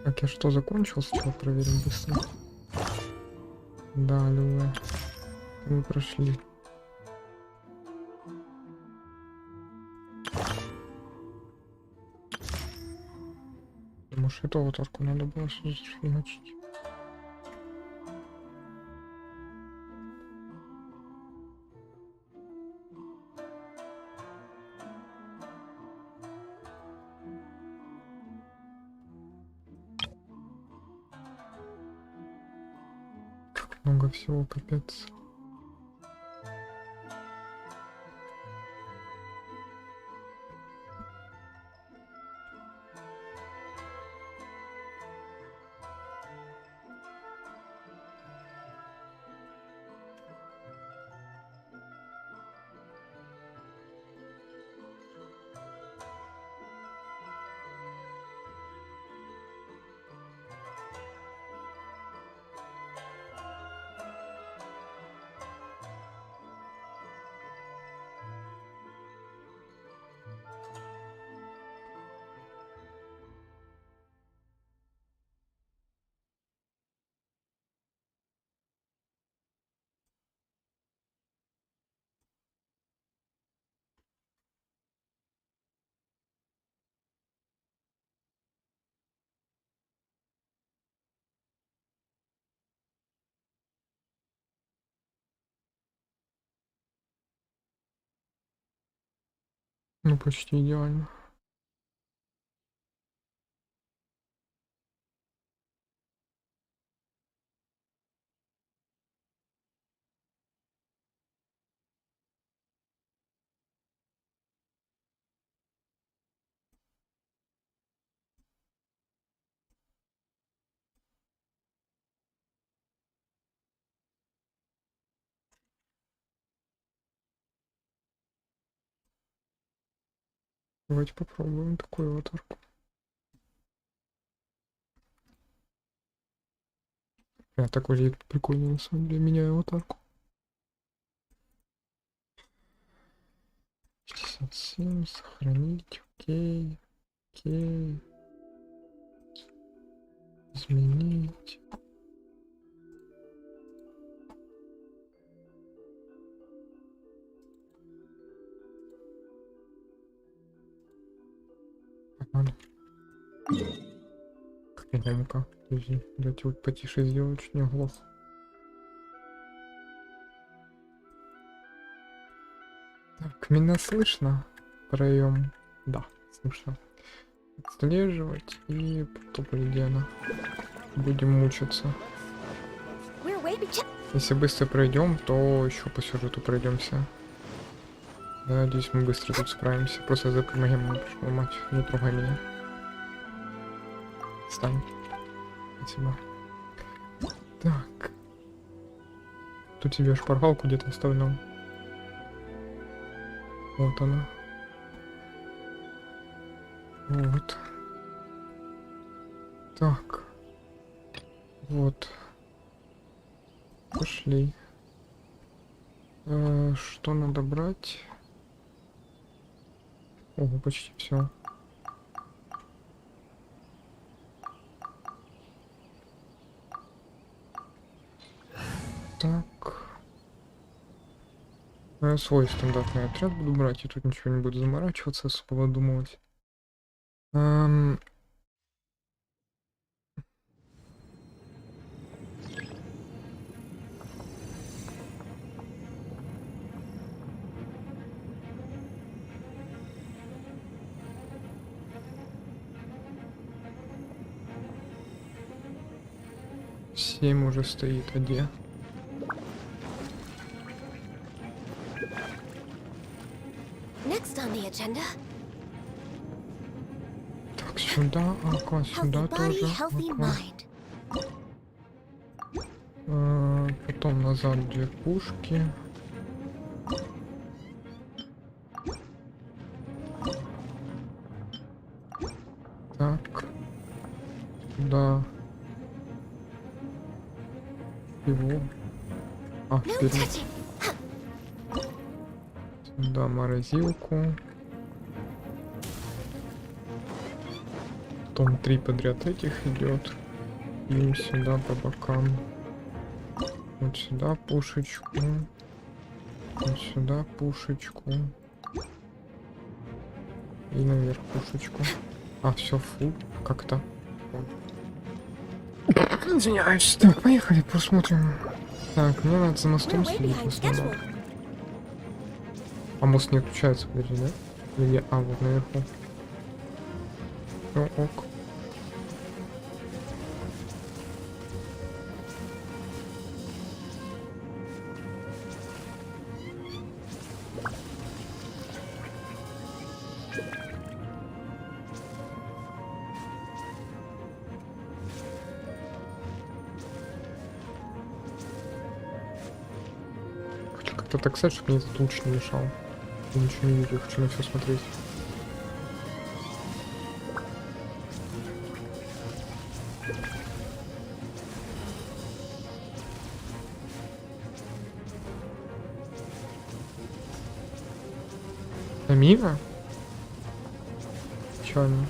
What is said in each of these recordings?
Так, я что, закончил? Сначала проверим быстро. Да, давай. Мы прошли. Может, эту аватарку надо было значить. Как много всего, капец. Ну, почти идеально. Давайте попробуем такую аватарку. Так выглядит прикольно, на самом деле. Меняю аватарку. 67, сохранить, окей, окей. Изменить. Ладно. Как-нибудь. Давайте вот потише сделать, чуть не оглох. Так, меня слышно? Проем. Да, слышно. Отслеживать и потопали Диана. Будем мучиться. Если быстро пройдем, то еще по сюжету пройдемся. Я надеюсь, мы быстро тут справимся. Просто за помогаем, пришло, мать, не трогай меня. Встань. Спасибо. Так. Тут тебе шпаргалку где-то оставил. Вот она. Вот. Так. Вот. Пошли. Что надо брать? Ого, почти все. Так. Я свой стандартный отряд буду брать, и тут ничего не буду заморачиваться, особо выдумывать. Всем уже стоит, а где? Так, сюда, ага, сюда тоже. Ага. Потом назад 2 пушки. Так. Сюда. Его. Вперед. Сюда морозилку. Потом 3 подряд этих идет. Им сюда по бокам. Вот сюда пушечку. Вот сюда пушечку. И наверх пушечку. А, все, фу. Как-то. Извиняюсь. Так, поехали, посмотрим. Так, мне надо за мостом следить в основном. А мост не отключается, подожди, да? Или где? А, вот наверху. Ну, ок. Хочу как-то так сказать, чтобы мне этот луч не мешал. Я ничего не вижу, я хочу на все смотреть. А мимо? Печально.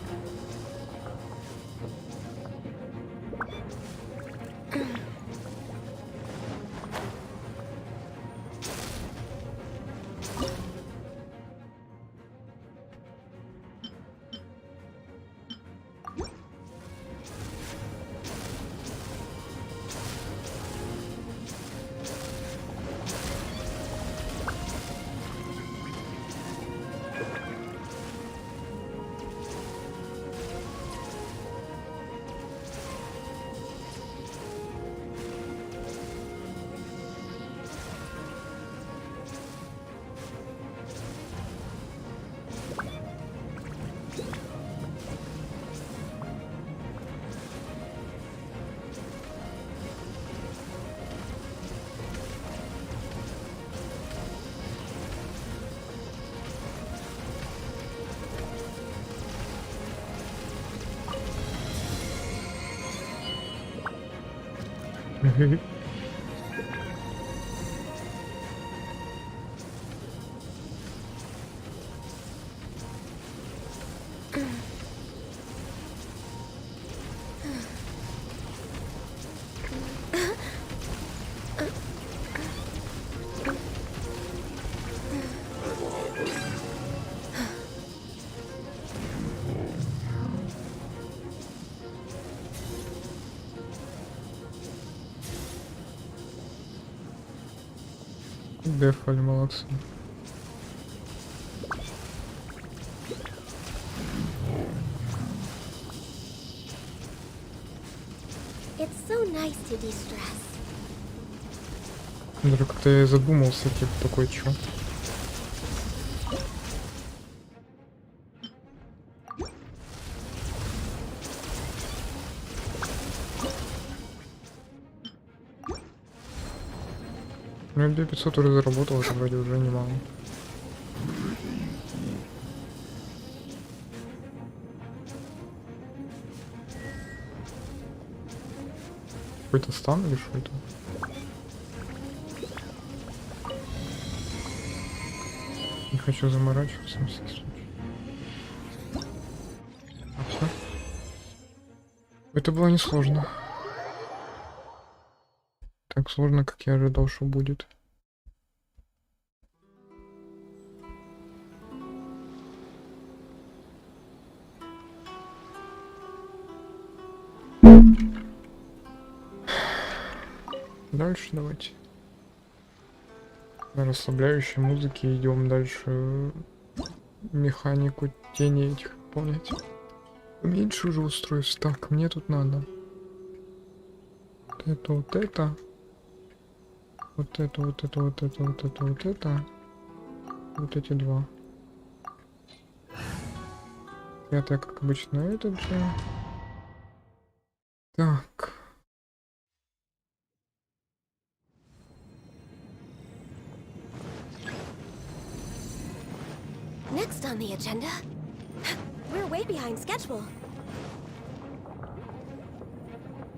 Дефали, молодцы. It's so nice to de-stress. Даже как-то я задумался, типа, такой, чё? Ну, 2500 уже заработал, это вроде уже немало. Какой-то стан или что это? Не хочу заморачиваться на всякий случай. А всё? Это было несложно. Так сложно, как я ожидал, что будет. Дальше давайте. На расслабляющей музыке идем дальше. Механику тени этих выполнять. Меньше уже устройств. Так, мне тут надо. Вот это, вот это. Вот это, вот это, вот это, вот это, вот это. Вот эти два. Пятое, как обычно, этот же. Так. Next on the agenda, we're way behind schedule.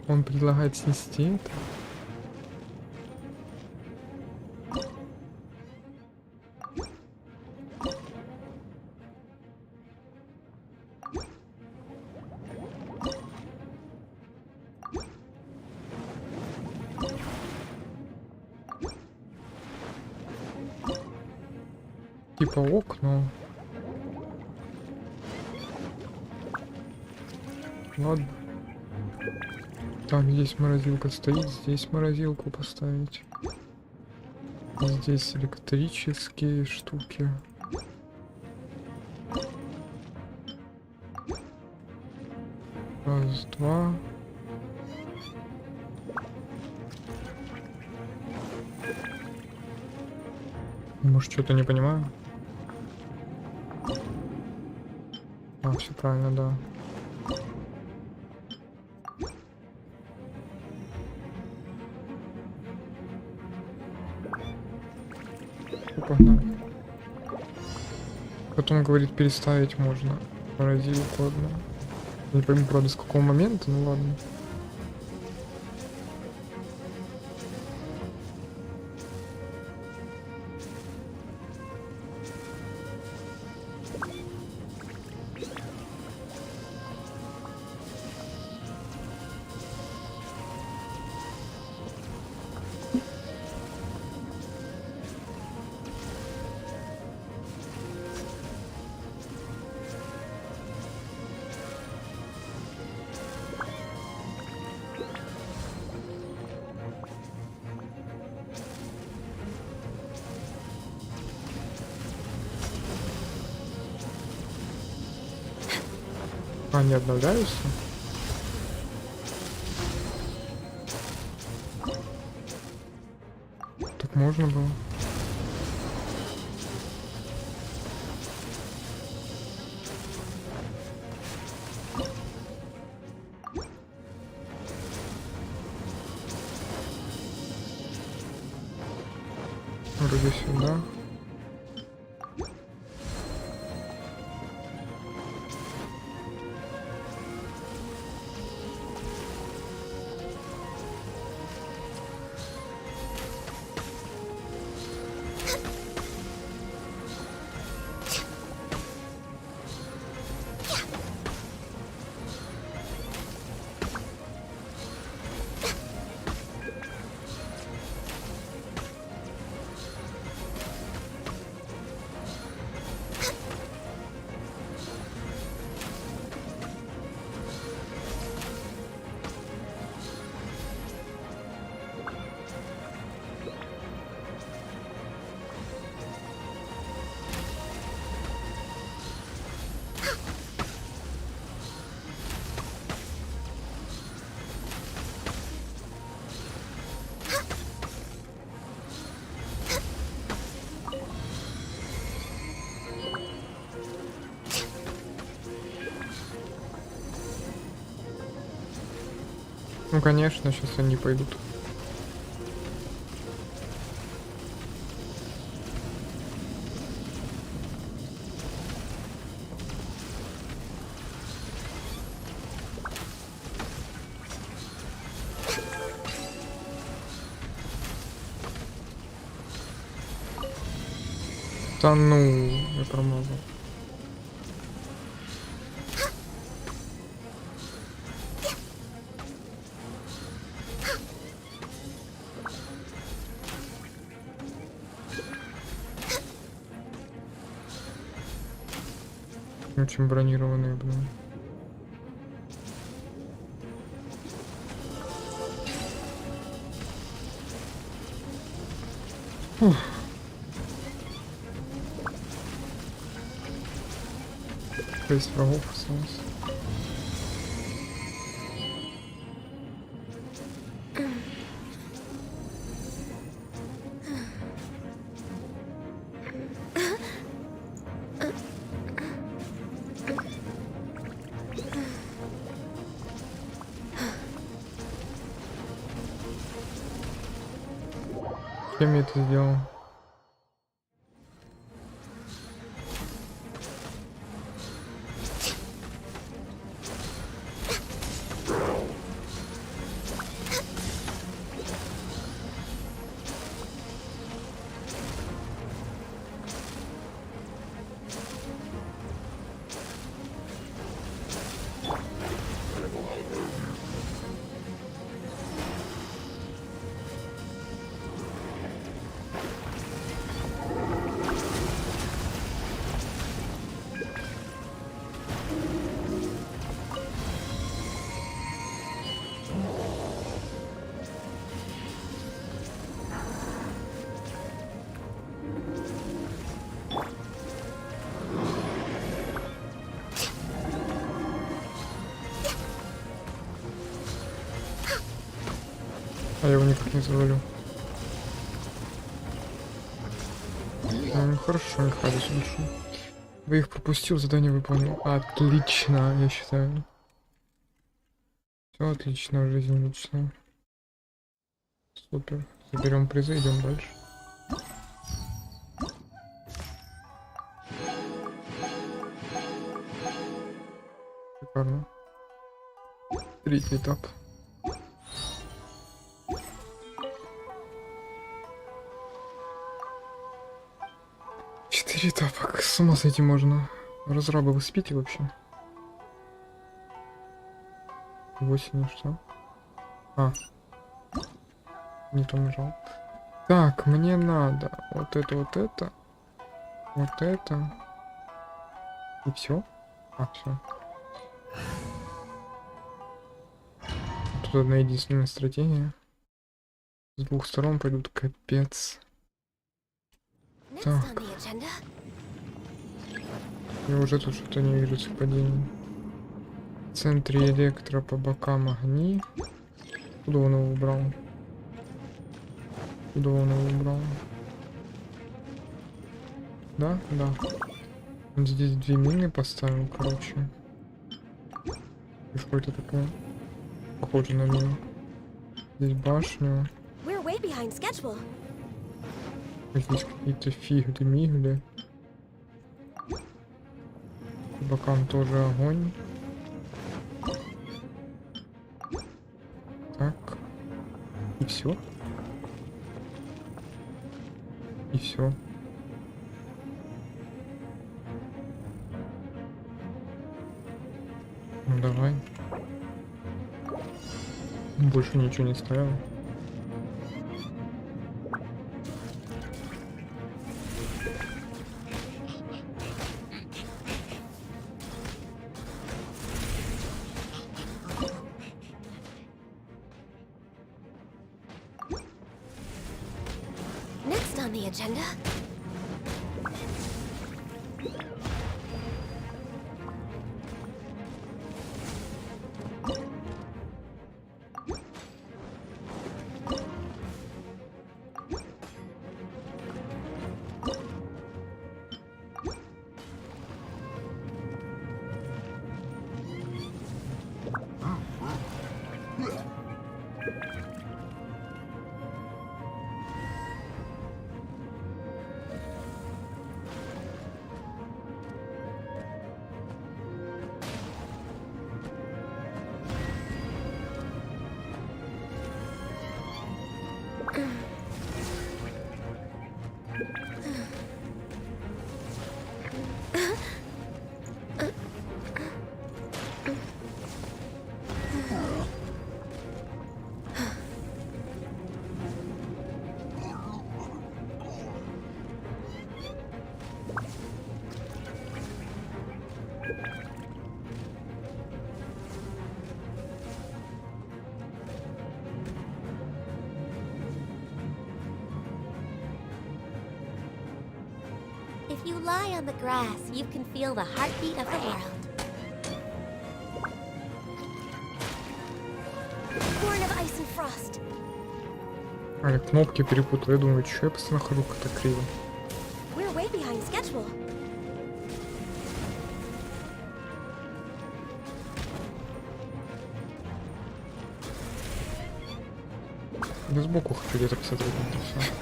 Он предлагает снести это. Типа окно. Ладно. Так, здесь морозилка стоит, здесь морозилку поставить. Здесь электрические штуки. Раз, два. Может, что-то не понимаю? А, все правильно, да. Погнали. Потом, говорит, переставить можно морозилку одну. Не пойму, правда, с какого момента, ну ладно. А, не обновляются? Так можно было. Вроде сюда. Ну конечно, сейчас они пойдут. Да ну, я промазал. Очень бронированные, блин. Фух. 6 врагов осталось. Кем я это сделал? А я его никак не завалю. Ну, хорошо, не ходишь лучше. Вы их пропустил, задание выполнил. Отлично, я считаю. Все отлично в жизни, лично. Супер. Заберем призы, идем дальше. Шикарно. Третий этап. 4 этапа, как с ума сойти можно. Разрабы, вы спите вообще? 8, что? А. Не то нажал. Так, мне надо вот это, вот это. Вот это. И все? А, все. Тут одна единственная стратегия. С двух сторон пойдут капец. Так. Я уже тут что-то не вижу совпадений. В центре электро, по бокам огни. Куда он его убрал? Куда он его убрал? Да? Да. Он здесь 2 мины поставил, короче. И что это такое? Похоже на мину. Здесь башню. Здесь какие-то фигли-мигли. По бокам тоже огонь. Так. И все. И все. Ну давай. Больше ничего не ставил. Next on the agenda. If you lie on the grass, you can feel the heartbeat of the world. Born of ice and frost. А, я кнопки перепутал. Я думаю, что я постоянно хожу как-то криво. We're way behind schedule. Да сбоку хочу где-то посмотреть на это все.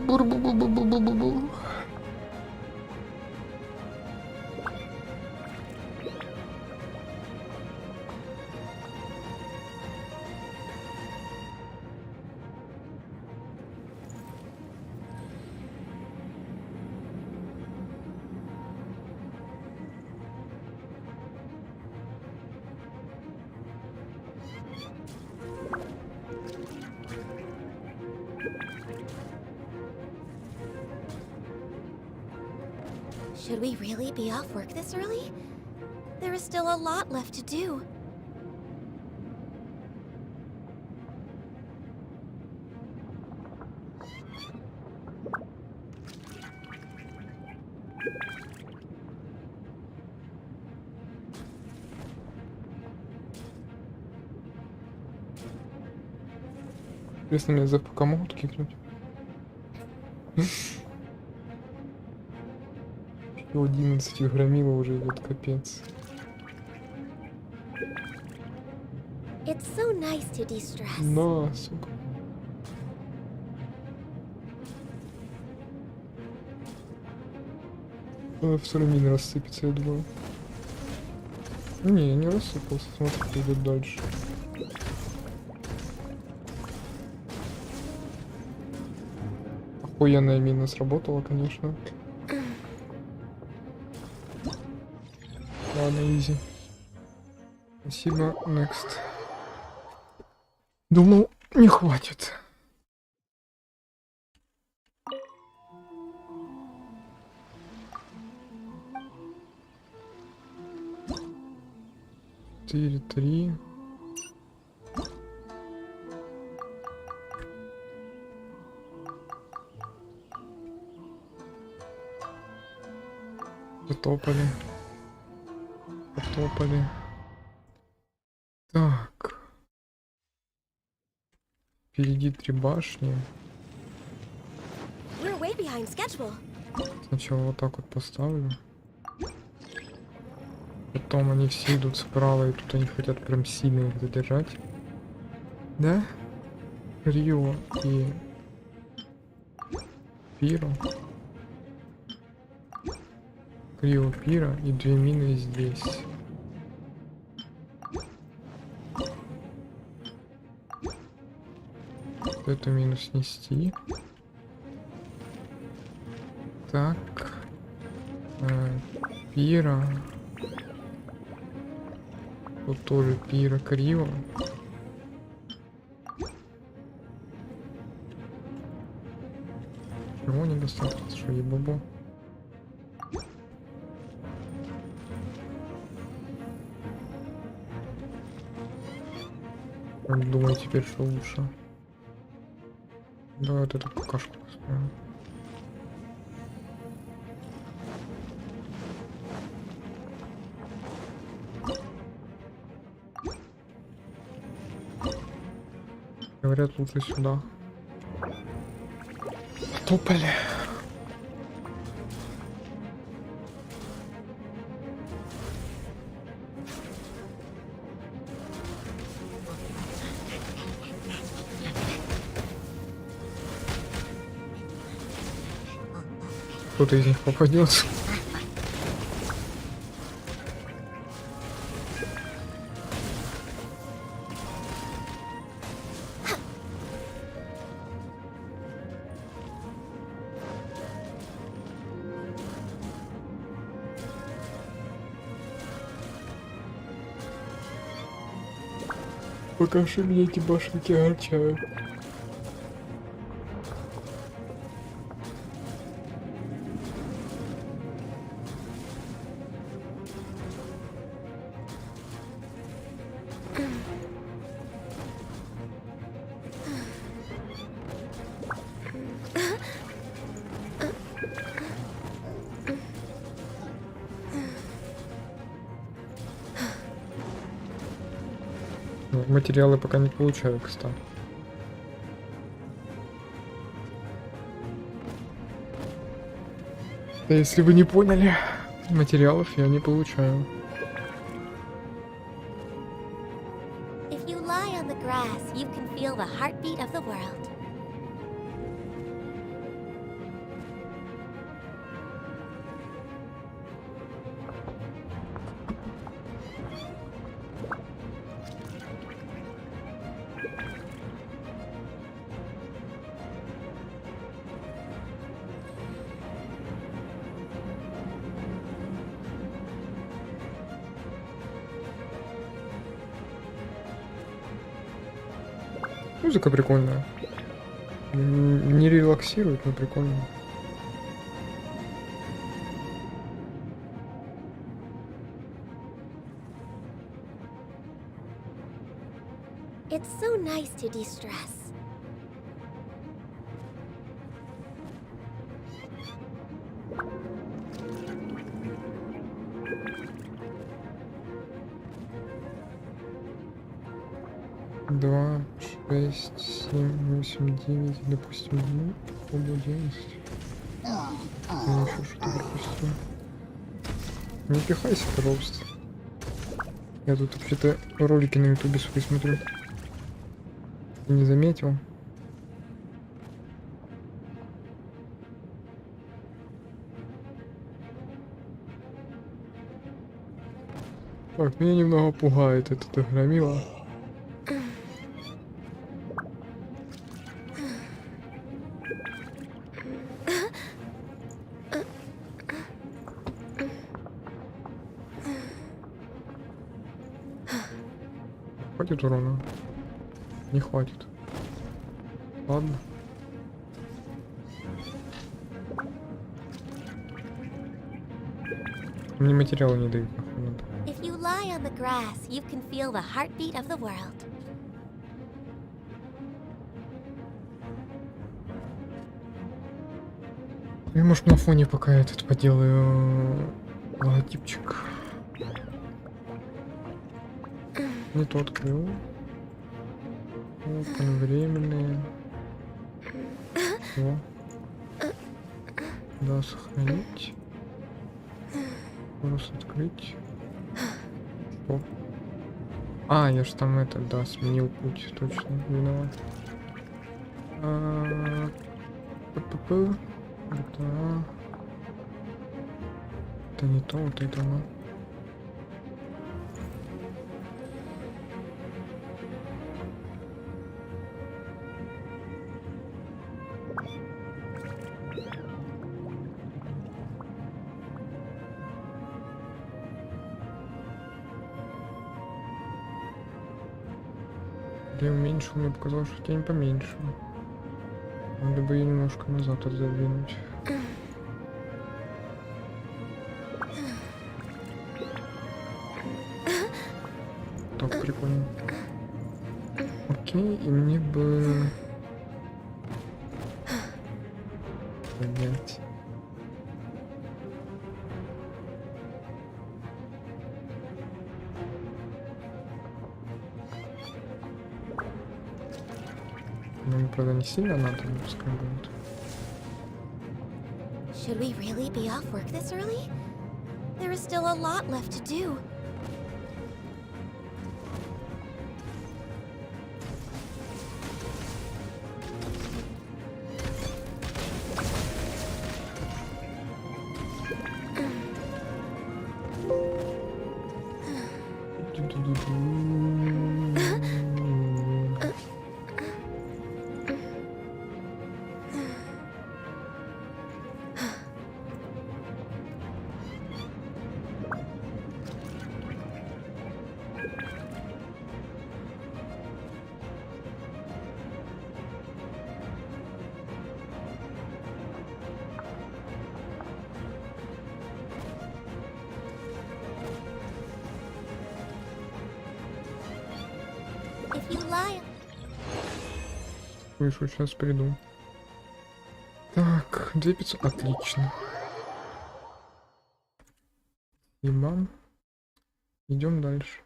Бур-бу-бу-бу-бу-бу-бу. Should we really be off work this early? There is still a lot left to do. Интересно, меня за ПК могут кикнуть? У 11 громила уже идет, капец. It's so nice to de-stress. На, сука. Второй мин рассыпется, я думаю. Не рассыпался, смотри, кто идет дальше. Охуенная мина сработала, конечно. Ладно, изи. Спасибо, next. Думал, не хватит. Четыре, 3. Потопали. Так. Впереди 3 башни. We're way behind schedule. Сначала вот так вот поставлю. Потом они все идут справа, и тут они хотят прям сильно их задержать. Да? Рио и Пиро. Рио, Пиро и 2 мины здесь. Эту мину снести. Так. Пиро. Тут тоже Пиро, Крио. Чего недостаточно, что ебабо? Думаю, теперь что лучше. Да, вот эту какашку поставим. Говорят, лучше сюда. Топали. Кто-то из них попадется. Пока что меня эти башенки огорчают. Материалы пока не получаю, кстати. Да, если вы не поняли, материалов я не получаю. If you lie on the grass, you can feel the heartbeat of the world. Музыка прикольная. Не релаксирует, но прикольно. It's so nice to de-stress. 2, 6, 7, 8, 9, допустим, ну, попробую 11. Я еще что-то пропустил. Не пихайся, пожалуйста. Я тут вообще-то ролики на ютубе свои смотрю. Ты не заметил? Так, меня немного пугает это громила. Хватит урона? Не хватит. Ладно. Мне материалы не дают, нахуй надо. If you lie on the grass, you can feel the heartbeat of the world. Я, может, на фоне пока этот поделаю логотипчик. Не то открыл. Вот, временные. О. Да, сохранить. Просто открыть. Что? А, я ж там это, да, сменил путь, точно, виноват. П-п-п. Это не то, вот это оно. Я уменьшил, мне показалось, что тень поменьше. Надо бы ее немножко назад отодвинуть. Так, прикольно. Окей, и мне бы... Понять. Ну, правда, не сильно надо, но пускай будет. Should we really be off work this early? There is still a lot left to do. If you lie... Слышу, сейчас приду. Так, 2500, отлично. И мам. Идем дальше.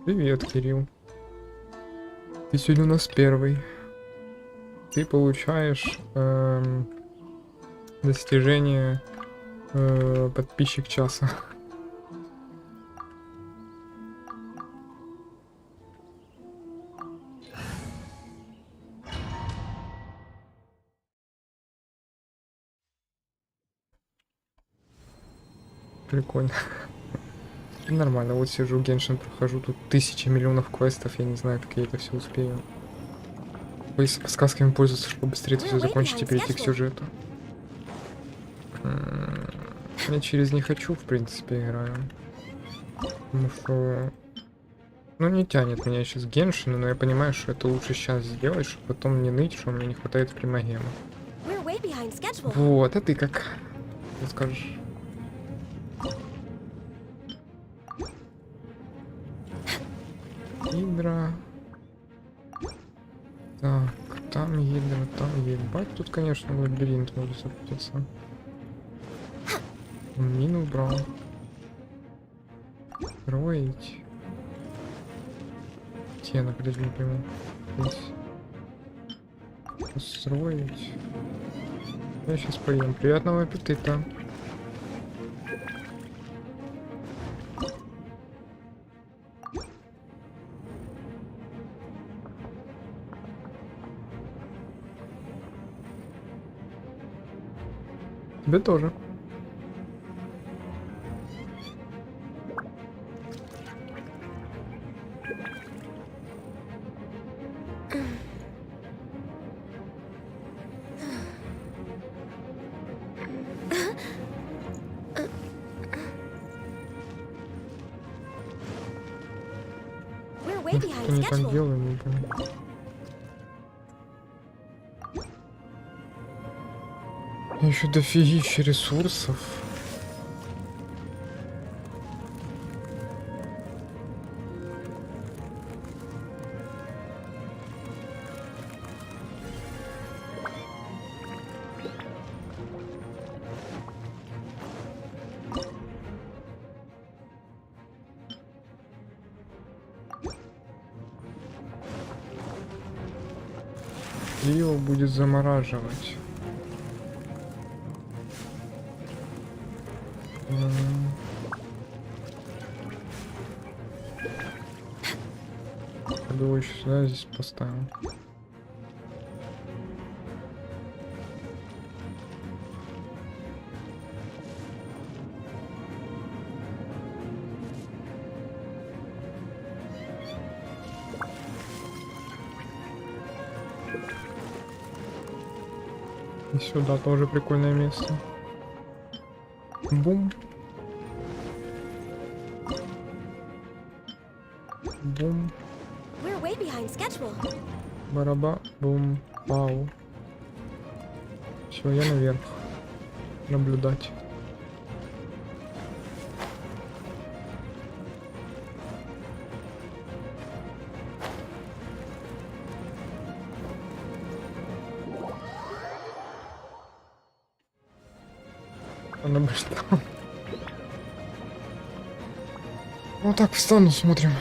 Привет, Кирилл. Ты сегодня у нас первый. Ты получаешь достижение подписчик часа. Прикольно. Нормально, вот сижу, Genshin прохожу, тут тысячи миллионов квестов, я не знаю, как я это все успею. Если подсказками пользоваться, чтобы быстрее это все закончить и перейти к сюжету. Я через не хочу, в принципе, играю. Потому что... Ну, не тянет меня сейчас Геншин, но я понимаю, что это лучше сейчас сделать, чтобы потом не ныть, что мне не хватает примагема. Вот, а ты как? Ты скажешь? Гидра. Так, там гидра, там гидра. Ебать, тут, конечно, лабиринт может запутаться. Мину убрал. Строить. Стенок, подожди, не пойму. Здесь. Построить. Я сейчас поем. Приятного аппетита. Тебе тоже. We're way Что behind они там schedule. делают, не понимаю. Еще дофигища ресурсов. И его будет замораживать. Я бы его еще сюда здесь поставил. И сюда тоже прикольное место. Бум. Бум. We're way behind schedule. Бараба. Бум. Пау. Все, я наверх. Наблюдать. Она бы что? Вот так встану, смотрим.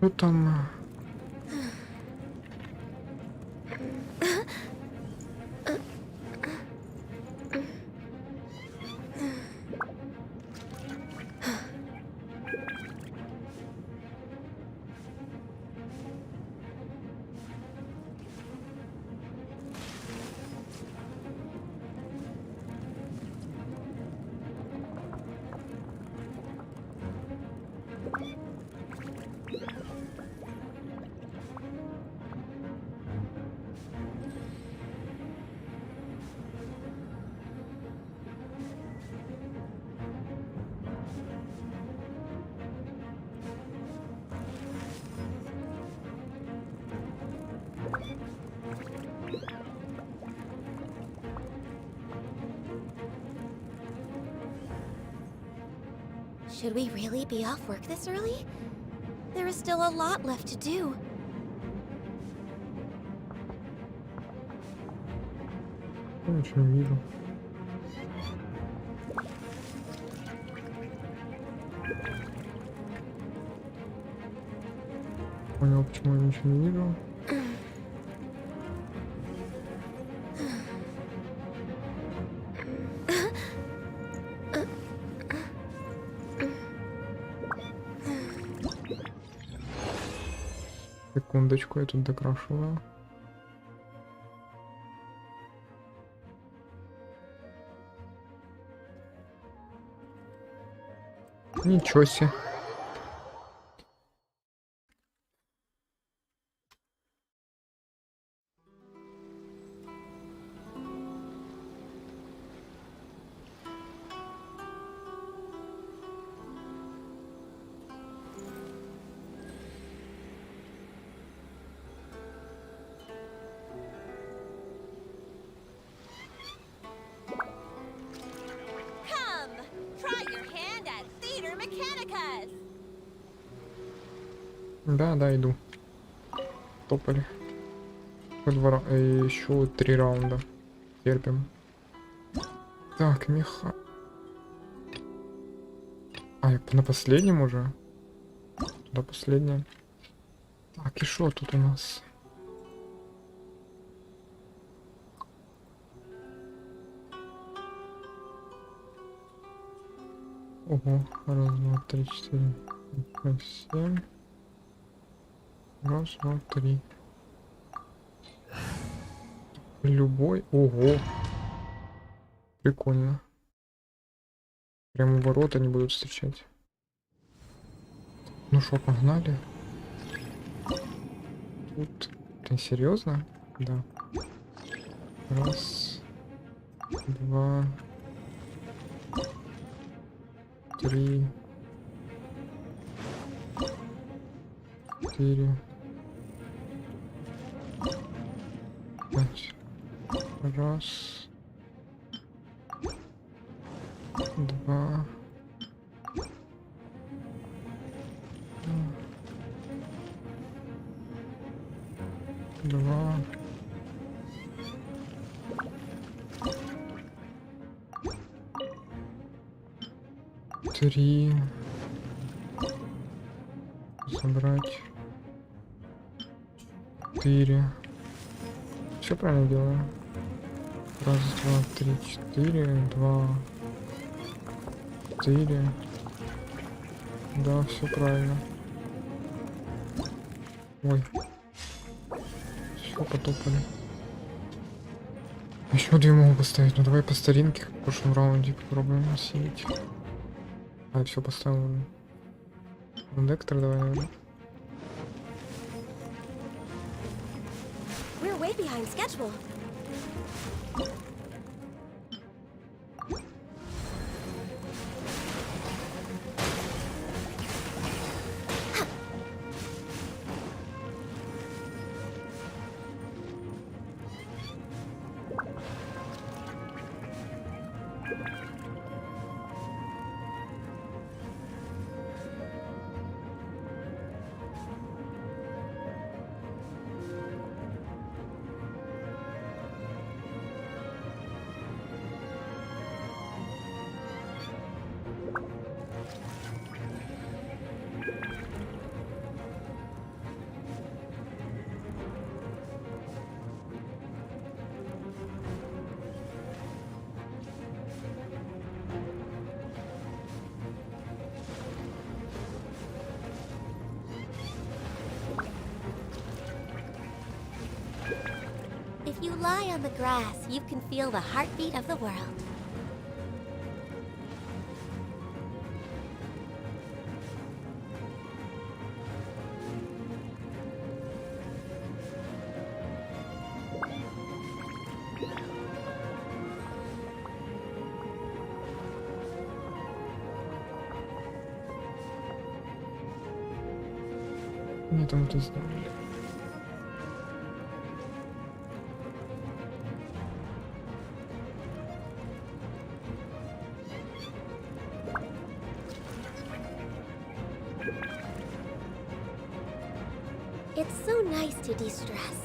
Что там? Should we really be off work this early? There is still a lot left to do. Я ничего не вижу. Понял, почему я ничего не вижу. Секундочку, я тут докрашиваю. Ничего себе. Come, try your hand at theater mechanicus. Да, иду. Топали. Еще 3 раунда. Терпим. Так, меха. А, на последнем уже? Да, последнее. Так, и что тут у нас? Ого, раз, два, три, четыре, пять, семь. Раз, два, три. Любой. Ого. Прикольно. Прямо у ворот они будут встречать. Ну что, погнали? Тут... Ты серьезно? Да. Раз. Два. Три. 4. 5. Раз. Два. Два. Три. Забрать. 4. Все правильно делаю. Раз, два, три, 4. 2. 4. Да, все правильно. Ой. Все потопали. Еще 2 могу поставить. Ну давай по старинке, как в прошлом раунде, попробуем сеять. А, все поставил. Индектор давай, наверное. We're way behind schedule. If you lie on the grass, you can feel the heartbeat of the world. Мне там это сделали. It's so nice to de-stress.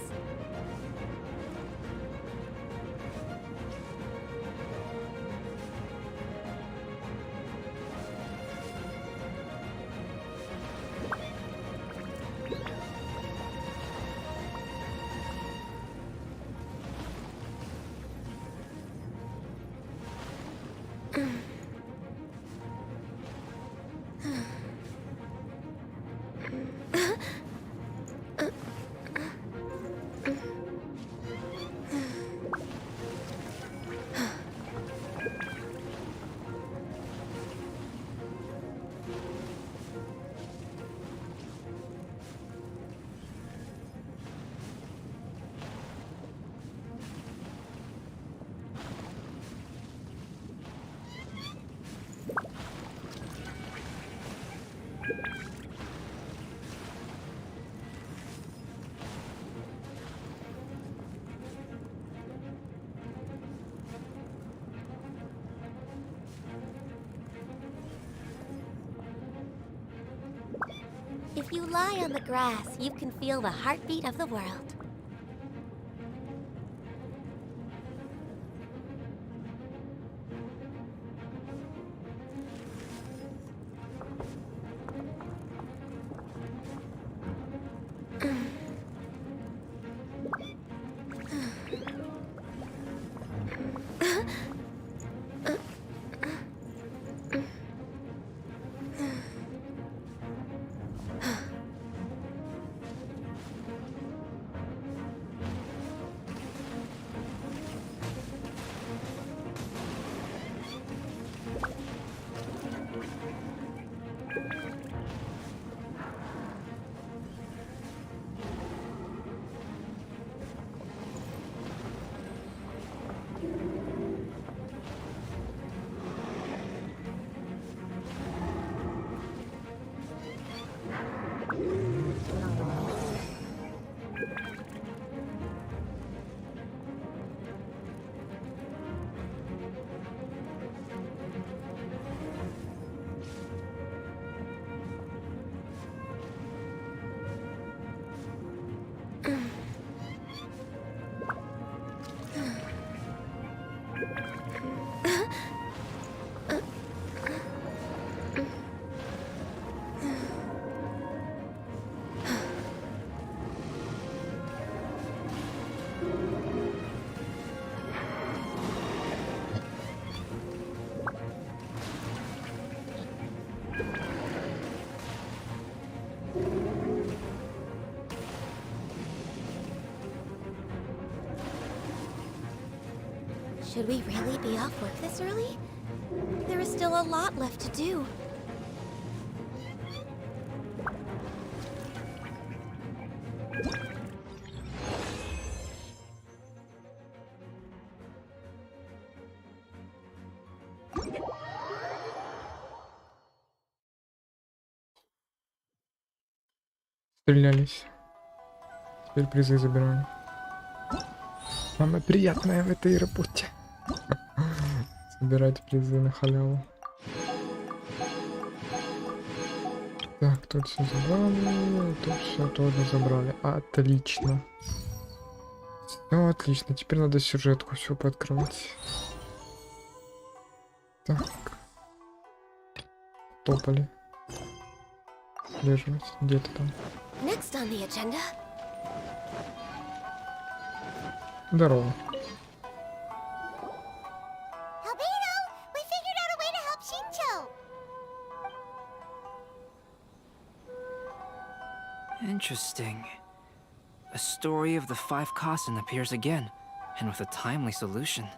If you lie on the grass, you can feel the heartbeat of the world. Should we really be off work this early? There is still a lot left to do. Стрелялись. Теперь призы забираем. Самое приятное в этой работе. Собирать призы на халяву. Так, тут все забрали. Тут все тоже забрали. Отлично. Все отлично. Теперь надо сюжетку все пооткрывать. Так. Топали. Лежать. Где-то там. Next on the agenda. Здорово. Albedo, we figured out a way to help Shincho. Interesting. A story of the 5 Kasen appears again, and with a timely solution.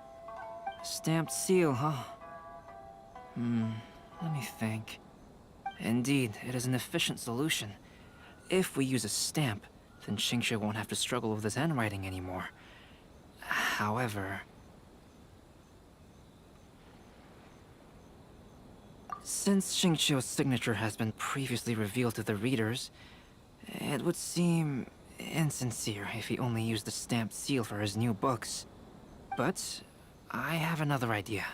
A stamped seal, huh? Let me think. Indeed, it is an efficient solution. If we use a stamp, then Xingqiu won't have to struggle with his handwriting anymore. However... Since Xingqiu's signature has been previously revealed to the readers, it would seem insincere if he only used the stamped seal for his new books. But I have another idea.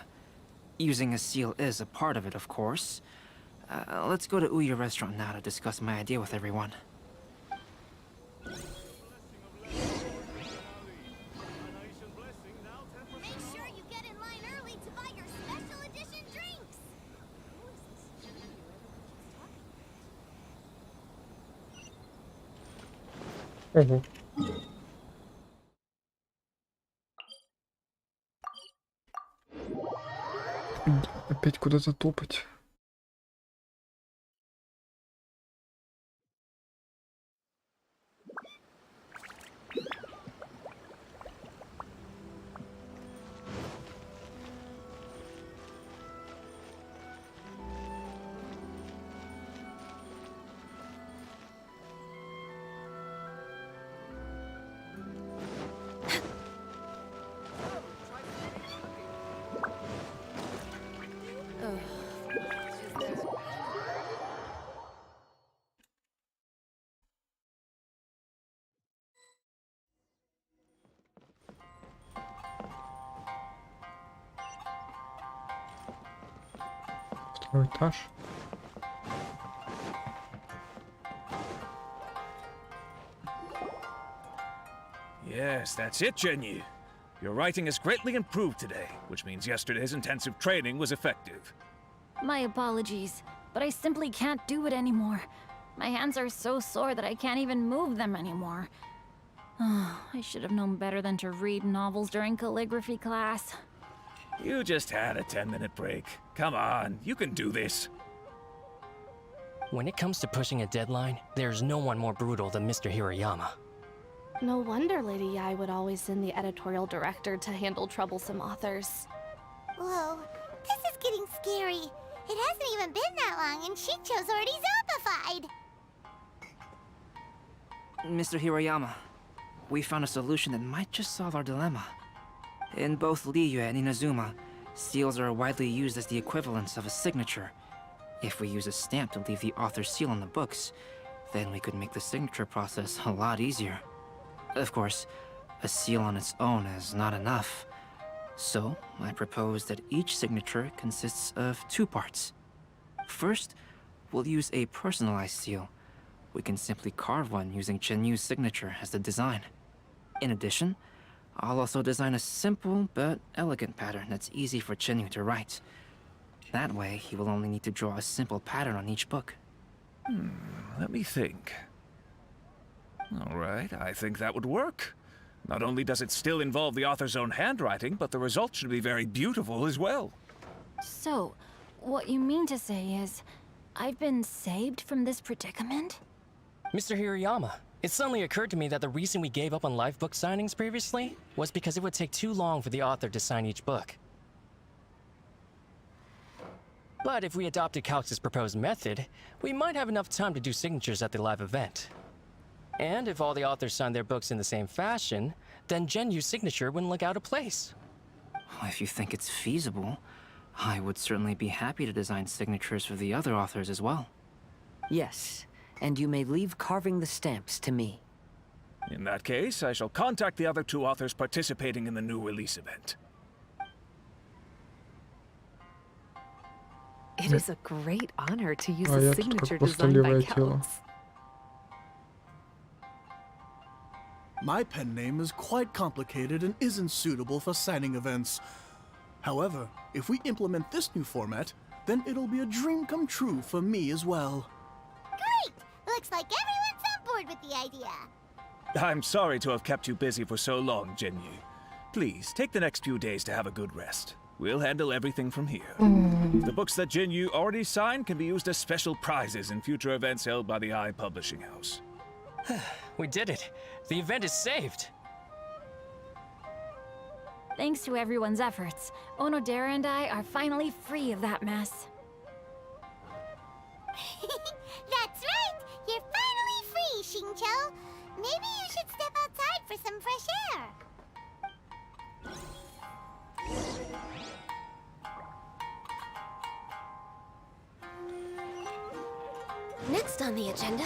Using a seal is a part of it, of course. Let's go to Ouya restaurant now to discuss my idea with everyone. Make sure you get in line early to buy your special edition drinks. Ого. Опять куда-то топать. Второй этаж. Yes, that's it, Jinyu. Your writing has greatly improved today, which means yesterday's intensive training was effective. My apologies, but I simply can't do it anymore. My hands are so sore that I can't even move them anymore. I should have known better than to read novels during calligraphy class. You just had a 10-minute break. Come on, you can do this. When it comes to pushing a deadline, there's no one more brutal than Mr. Hirayama. No wonder Lady Yai would always send the editorial director to handle troublesome authors. Whoa, this is getting scary. It hasn't even been that long and Shincho's already zombified. Mr. Hirayama, we found a solution that might just solve our dilemma. In both Liyue and Inazuma, seals are widely used as the equivalents of a signature. If we use a stamp to leave the author's seal on the books, then we could make the signature process a lot easier. Of course, a seal on its own is not enough. So, I propose that each signature consists of two parts. First, we'll use a personalized seal. We can simply carve one using Jinyu's signature as the design. In addition, I'll also design a simple but elegant pattern that's easy for Jinyu to write. That way, he will only need to draw a simple pattern on each book. Let me think. All right, I think that would work. Not only does it still involve the author's own handwriting, but the result should be very beautiful as well. So, what you mean to say is, I've been saved from this predicament? Mr. Hirayama, it suddenly occurred to me that the reason we gave up on live book signings previously was because it would take too long for the author to sign each book. But if we adopted Calx's proposed method, we might have enough time to do signatures at the live event. And if all the authors signed their books in the same fashion, then Jinyu's signature wouldn't look out of place. If you think it's feasible, I would certainly be happy to design signatures for the other authors as well. Yes, and you may leave carving the stamps to me. In that case, I shall contact the other two authors participating in the new release event. It is a great honor to use А a я тут signature как designed by постолевое тело. Calx. My pen name is quite complicated and isn't suitable for signing events. However, if we implement this new format, then it'll be a dream come true for me as well. Great! Looks like everyone's on board with the idea. I'm sorry to have kept you busy for so long, Jinyu. Please, take the next few days to have a good rest. We'll handle everything from here. The books that Jinyu already signed can be used as special prizes in future events held by the I Publishing House. We did it! The event is saved! Thanks to everyone's efforts, Onodera and I are finally free of that mess. That's right! You're finally free, Shincho! Maybe you should step outside for some fresh air. Next on the agenda...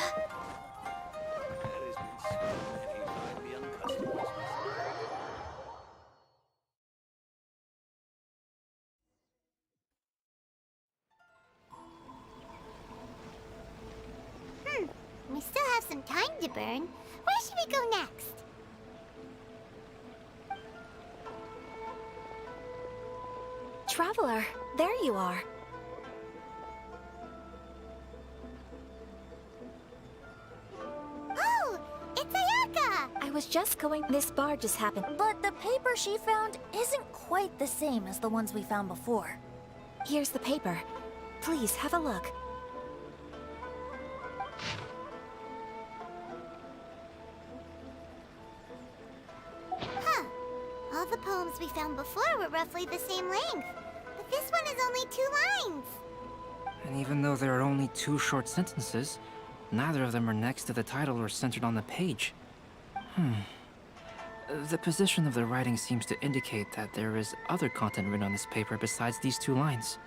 We still have some time to burn. Where should we go next? Traveler, there you are. Oh, it's Ayaka! I was just going... This bar just happened. But the paper she found isn't quite the same as the ones we found before. Here's the paper. Please, have a look. Huh. All the poems we found before were roughly the same length. But this one is only 2 lines. And even though there are only 2 short sentences, neither of them are next to the title or centered on the page. The position of the writing seems to indicate that there is other content written on this paper besides these 2 lines.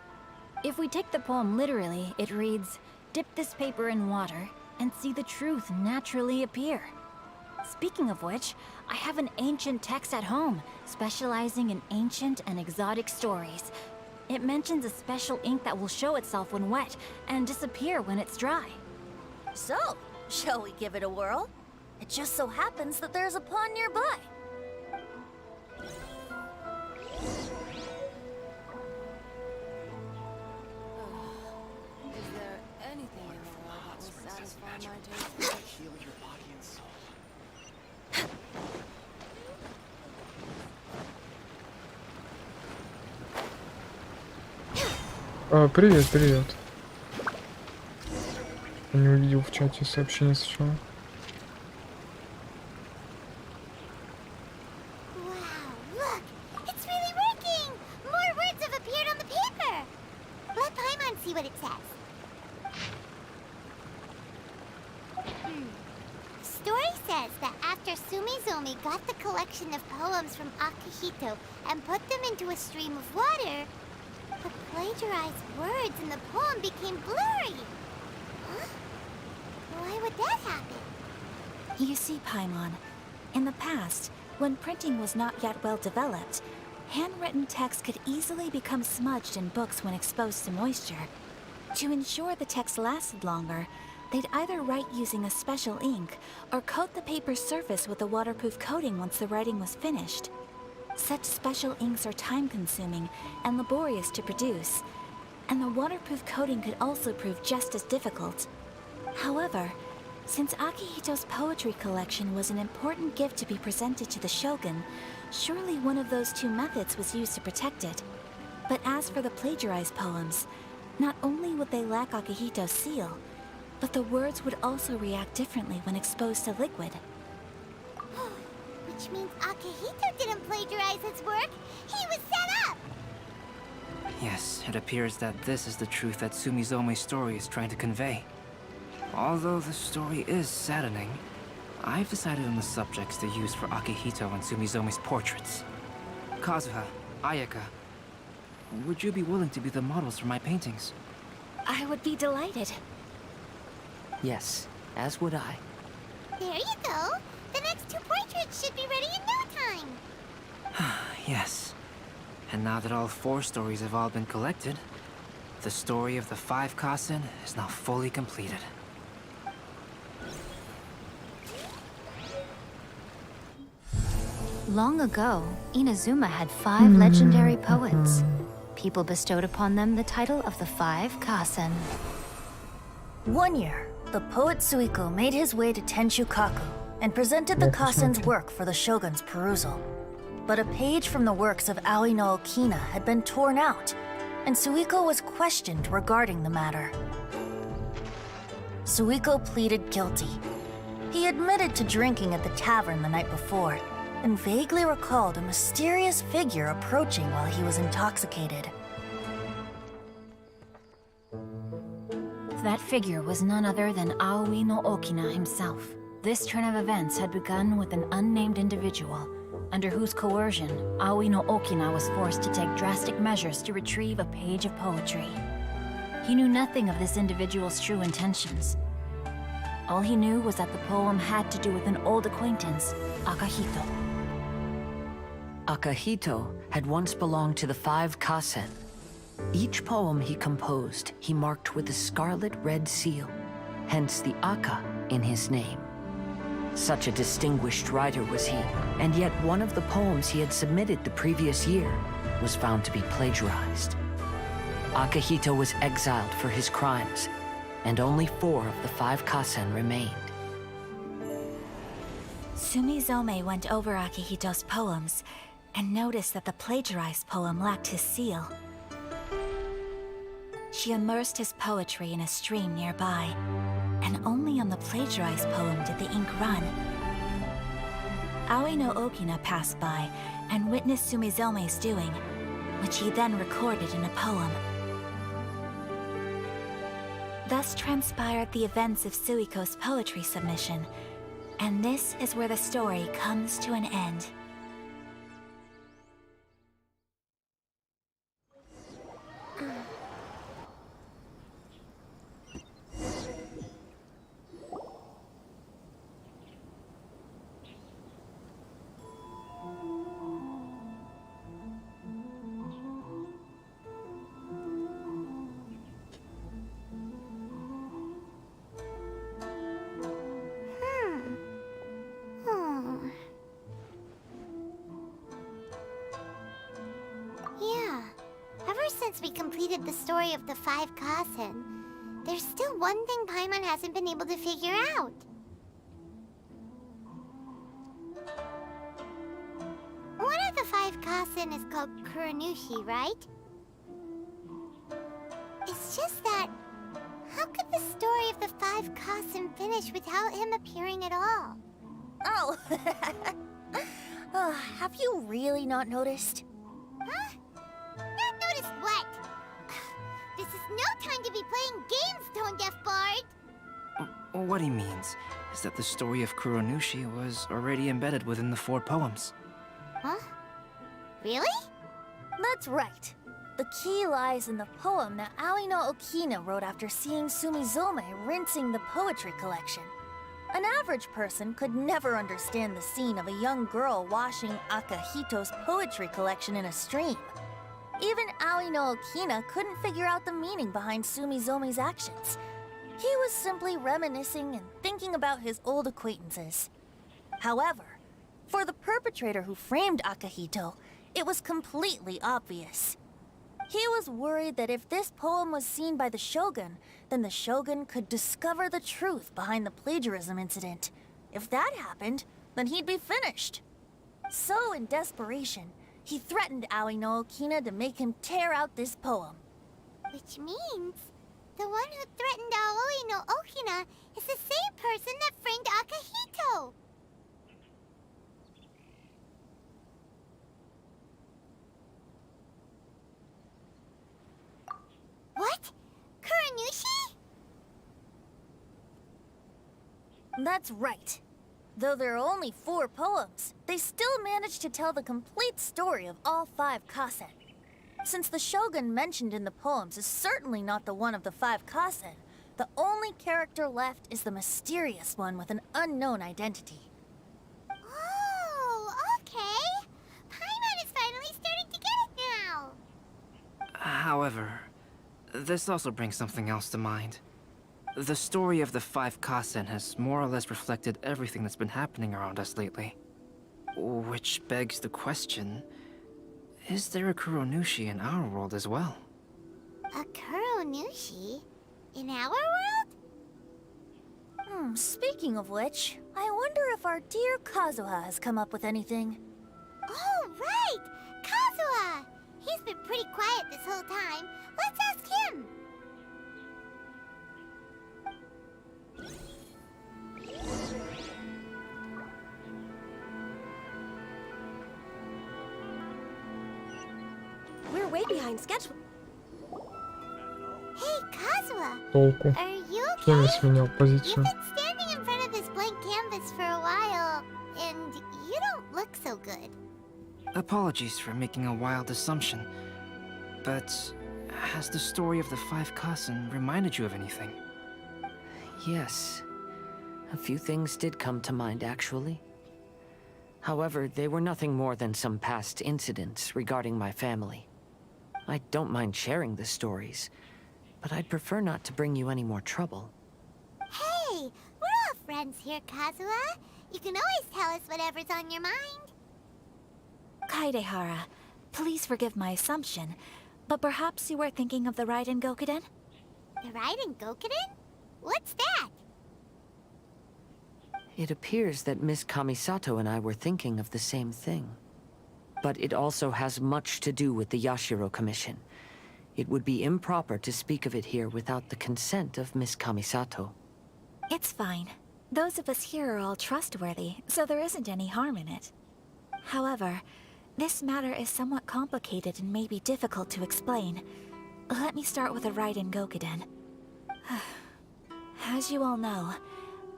If we take the poem literally, it reads, "Dip this paper in water and see the truth naturally appear." Speaking of which, I have an ancient text at home, specializing in ancient and exotic stories. It mentions a special ink that will show itself when wet and disappear when it's dry. So, shall we give it a whirl? It just so happens that there's a pond nearby. Привет, привет. Я не увидел в чате сообщение сначала. Got the collection of poems from Akihito and put them into a stream of water, the plagiarized words in the poem became blurry. Huh? Why would that happen? You see, Paimon, in the past, when printing was not yet well developed, handwritten text could easily become smudged in books when exposed to moisture. To ensure the text lasted longer, they'd either write using a special ink or coat the paper's surface with a waterproof coating once the writing was finished. Such special inks are time-consuming and laborious to produce, and the waterproof coating could also prove just as difficult. However, since Akihito's poetry collection was an important gift to be presented to the shogun, surely one of those two methods was used to protect it. But as for the plagiarized poems, not only would they lack Akihito's seal, but the words would also react differently when exposed to liquid. Which means Akihito didn't plagiarize his work. He was set up! Yes, it appears that this is the truth that Sumizome's story is trying to convey. Although the story is saddening, I've decided on the subjects to use for Akihito and Sumizome's portraits. Kazuha, Ayaka, would you be willing to be the models for my paintings? I would be delighted. Yes, as would I. There you go. The next two portraits should be ready in no time. Yes. And now that all 4 stories have all been collected, the story of the 5 Kasen is now fully completed. Long ago, Inazuma had 5 legendary poets. People bestowed upon them the title of the 5 Kasen. One year, the poet Suiko made his way to Tenshukaku and presented the Kasen's work for the shogun's perusal. But a page from the works of Aoi no Okina had been torn out, and Suiko was questioned regarding the matter. Suiko pleaded guilty. He admitted to drinking at the tavern the night before, and vaguely recalled a mysterious figure approaching while he was intoxicated. That figure was none other than Aoi no Okina himself. This turn of events had begun with an unnamed individual, under whose coercion, Aoi no Okina was forced to take drastic measures to retrieve a page of poetry. He knew nothing of this individual's true intentions. All he knew was that the poem had to do with an old acquaintance, Akihito. Akihito had once belonged to the 5 Kasen. Each poem he composed, he marked with a scarlet red seal, hence the Aka in his name. Such a distinguished writer was he, and yet one of the poems he had submitted the previous year was found to be plagiarized. Akihito was exiled for his crimes, and only 4 of the 5 Kasen remained. Sumizome went over Akihito's poems and noticed that the plagiarized poem lacked his seal. She immersed his poetry in a stream nearby, and only on the plagiarized poem did the ink run. Aoi no Okina passed by and witnessed Sumizome's doing, which he then recorded in a poem. Thus transpired the events of Suiko's poetry submission, and this is where the story comes to an end. Yeah. Ever since we completed the story of the 5 Kasen, there's still one thing Paimon hasn't been able to figure out. One of the 5 Kasen is called Kuranushi, right? It's just that, how could the story of the 5 Kasen finish without him appearing at all? Oh, have you really not noticed? Huh? Not noticed what? This is no time to be playing games, Tone Deaf Bard! What he means is that the story of Kuronushi was already embedded within the 4 poems. Huh? Really? That's right. The key lies in the poem that Aoi no Okina wrote after seeing Sumizome rinsing the poetry collection. An average person could never understand the scene of a young girl washing Akahito's poetry collection in a stream. Even Aoi no Okina couldn't figure out the meaning behind Sumizome's actions. He was simply reminiscing and thinking about his old acquaintances. However, for the perpetrator who framed Akahito, it was completely obvious. He was worried that if this poem was seen by the Shogun, then the Shogun could discover the truth behind the plagiarism incident. If that happened, then he'd be finished. So, in desperation, he threatened Aoi no Okina to make him tear out this poem. Which means, the one who threatened Aoi no Okina is the same person that framed Akahito! What? Kuranushi? That's right. Though there are only 4 poems, they still managed to tell the complete story of all 5 Kasen. Since the Shogun mentioned in the poems is certainly not the one of the 5 Kasen, the only character left is the mysterious one with an unknown identity. Oh, okay. Paimon is finally starting to get it now. However, this also brings something else to mind. The story of the 5 Kasen has more or less reflected everything that's been happening around us lately. Which begs the question, is there a Kuronushi in our world as well? A Kuranushi? In our world? Speaking of which, I wonder if our dear Kazuha has come up with anything. Oh, right! Kazuha! He's been pretty quiet this whole time. Let's ask him! We're way behind schedule. Hey, Kazuha! Толку. Are you Я не okay? сменял You've позицию. been standing in front of this blank canvas for a while, and you don't look so good. Apologies for making a wild assumption, but has the story of the 5 Kasen reminded you of anything? Yes. A few things did come to mind, actually. However, they were nothing more than some past incidents regarding my family. I don't mind sharing the stories, but I'd prefer not to bring you any more trouble. Hey, we're all friends here, Kazuha. You can always tell us whatever's on your mind. Kaidehara, please forgive my assumption, but perhaps you were thinking of the Raiden Gokuden? The Raiden Gokuden? What's that? It appears that Miss Kamisato and I were thinking of the same thing. But it also has much to do with the Yashiro Commission. It would be improper to speak of it here without the consent of Miss Kamisato. It's fine. Those of us here are all trustworthy, so there isn't any harm in it. However, this matter is somewhat complicated and may be difficult to explain. Let me start with the Raiden Gokuden. As you all know,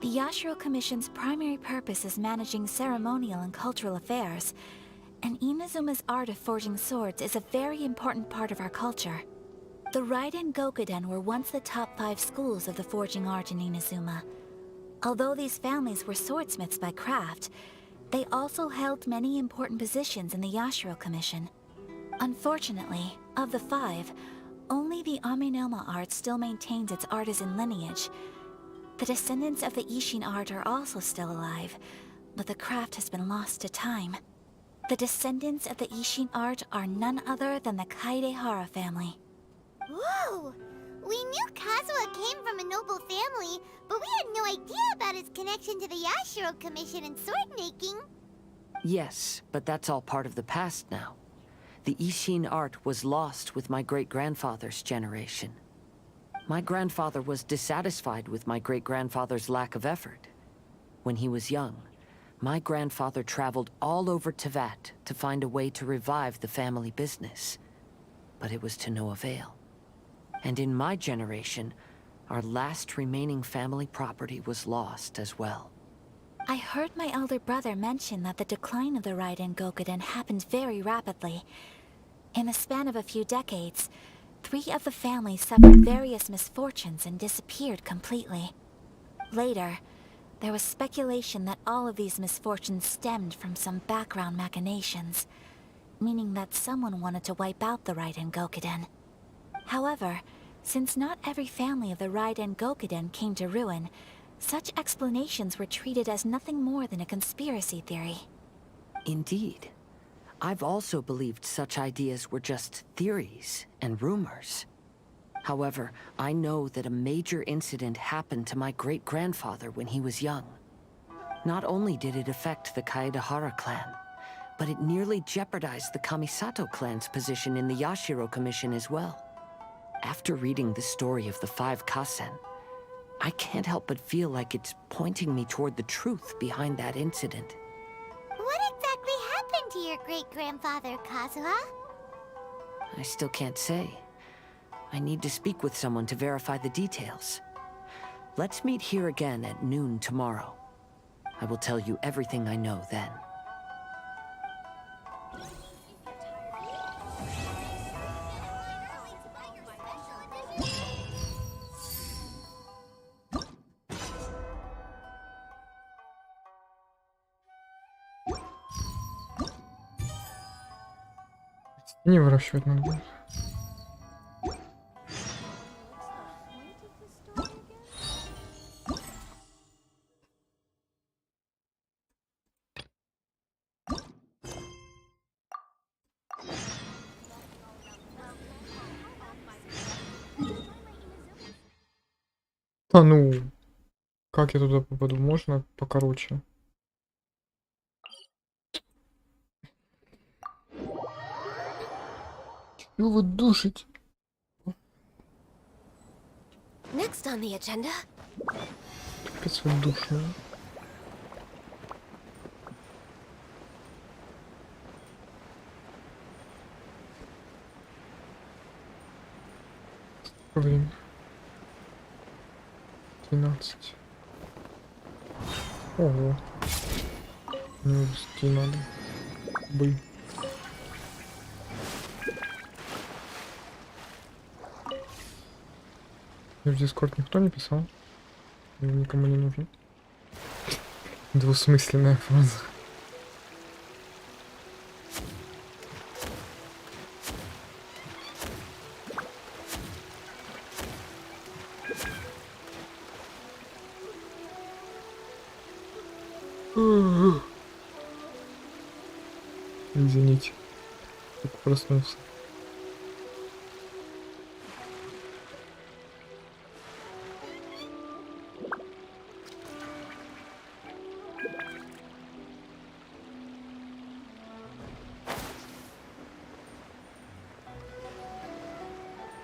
the Yashiro Commission's primary purpose is managing ceremonial and cultural affairs, and Inazuma's art of forging swords is a very important part of our culture. The Raiden Gokuden were once the top 5 schools of the forging art in Inazuma. Although these families were swordsmiths by craft, they also held many important positions in the Yashiro Commission. Unfortunately, of the 5, only the Aminoma art still maintains its artisan lineage. The descendants of the Ishin art are also still alive, but the craft has been lost to time. The descendants of the Ishin art are none other than the Kaidehara family. Whoa! We knew Kazuha came connection to the Yashiro Commission and sword making. Yes, but that's all part of the past now. The Ishin art was lost with my great-grandfather's generation. My grandfather was dissatisfied with my great-grandfather's lack of effort. When he was young, my grandfather traveled all over Tevat to find a way to revive the family business. But it was to no avail. And in my generation, our last remaining family property was lost as well. I heard my elder brother mention that the decline of the Raiden Gokuden happened very rapidly. In the span of a few decades, 3 of the families suffered various misfortunes and disappeared completely. Later, there was speculation that all of these misfortunes stemmed from some background machinations, meaning that someone wanted to wipe out the Raiden Gokuden. However, since not every family of the Raiden Gokuden came to ruin, such explanations were treated as nothing more than a conspiracy theory. Indeed. I've also believed such ideas were just theories and rumors. However, I know that a major incident happened to my great-grandfather when he was young. Not only did it affect the Kaedahara clan, but it nearly jeopardized the Kamisato clan's position in the Yashiro Commission as well. After reading the story of the 5 Kasen, I can't help but feel like it's pointing me toward the truth behind that incident. What exactly happened to your great-grandfather, Kazuha? I still can't say. I need to speak with someone to verify the details. Let's meet here again at noon tomorrow. I will tell you everything I know then. Не выращивать надо будет. А ну, как я туда попаду? Можно покороче? Ну вы душите. Next on the agenda. Капец вы душные. Сколько время? 12. Ого. Не вести надо. Бы. В Дискорд никто не писал? Или никому не нужен? Двусмысленная фраза. Извините, только проснулся.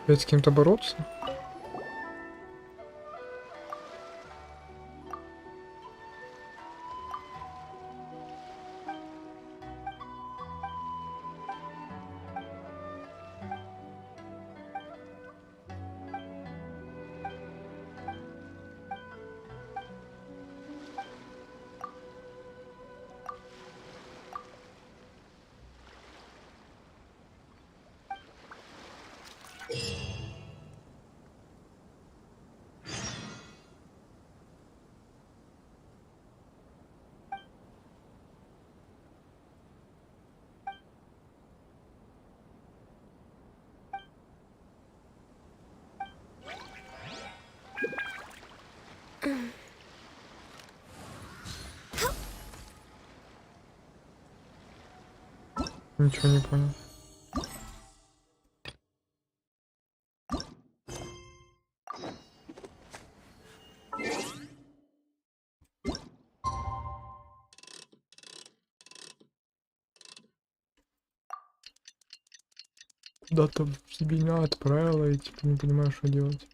Опять с кем-то бороться? Ничего не понял. куда-то в себя отправила и типа не понимаю, что делать.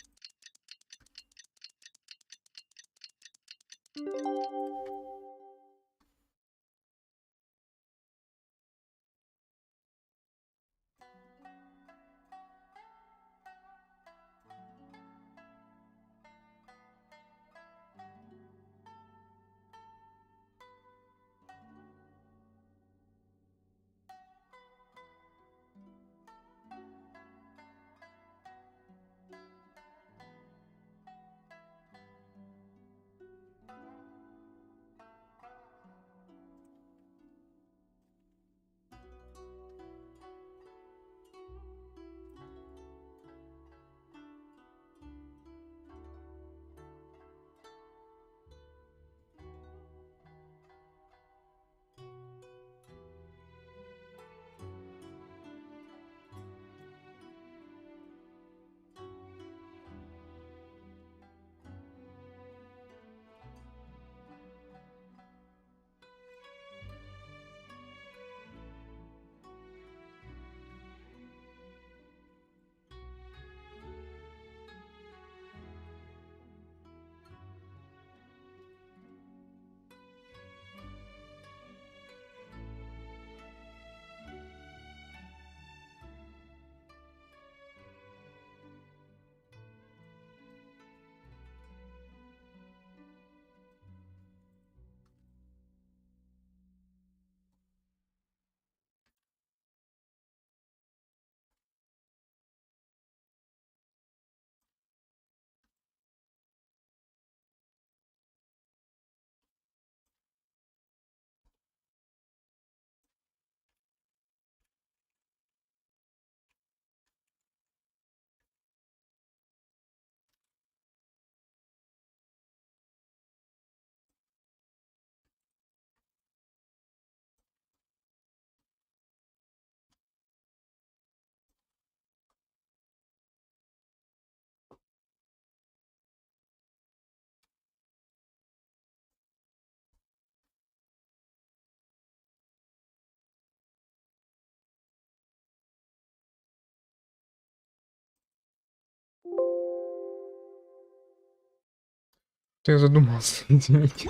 Я задумался, извините.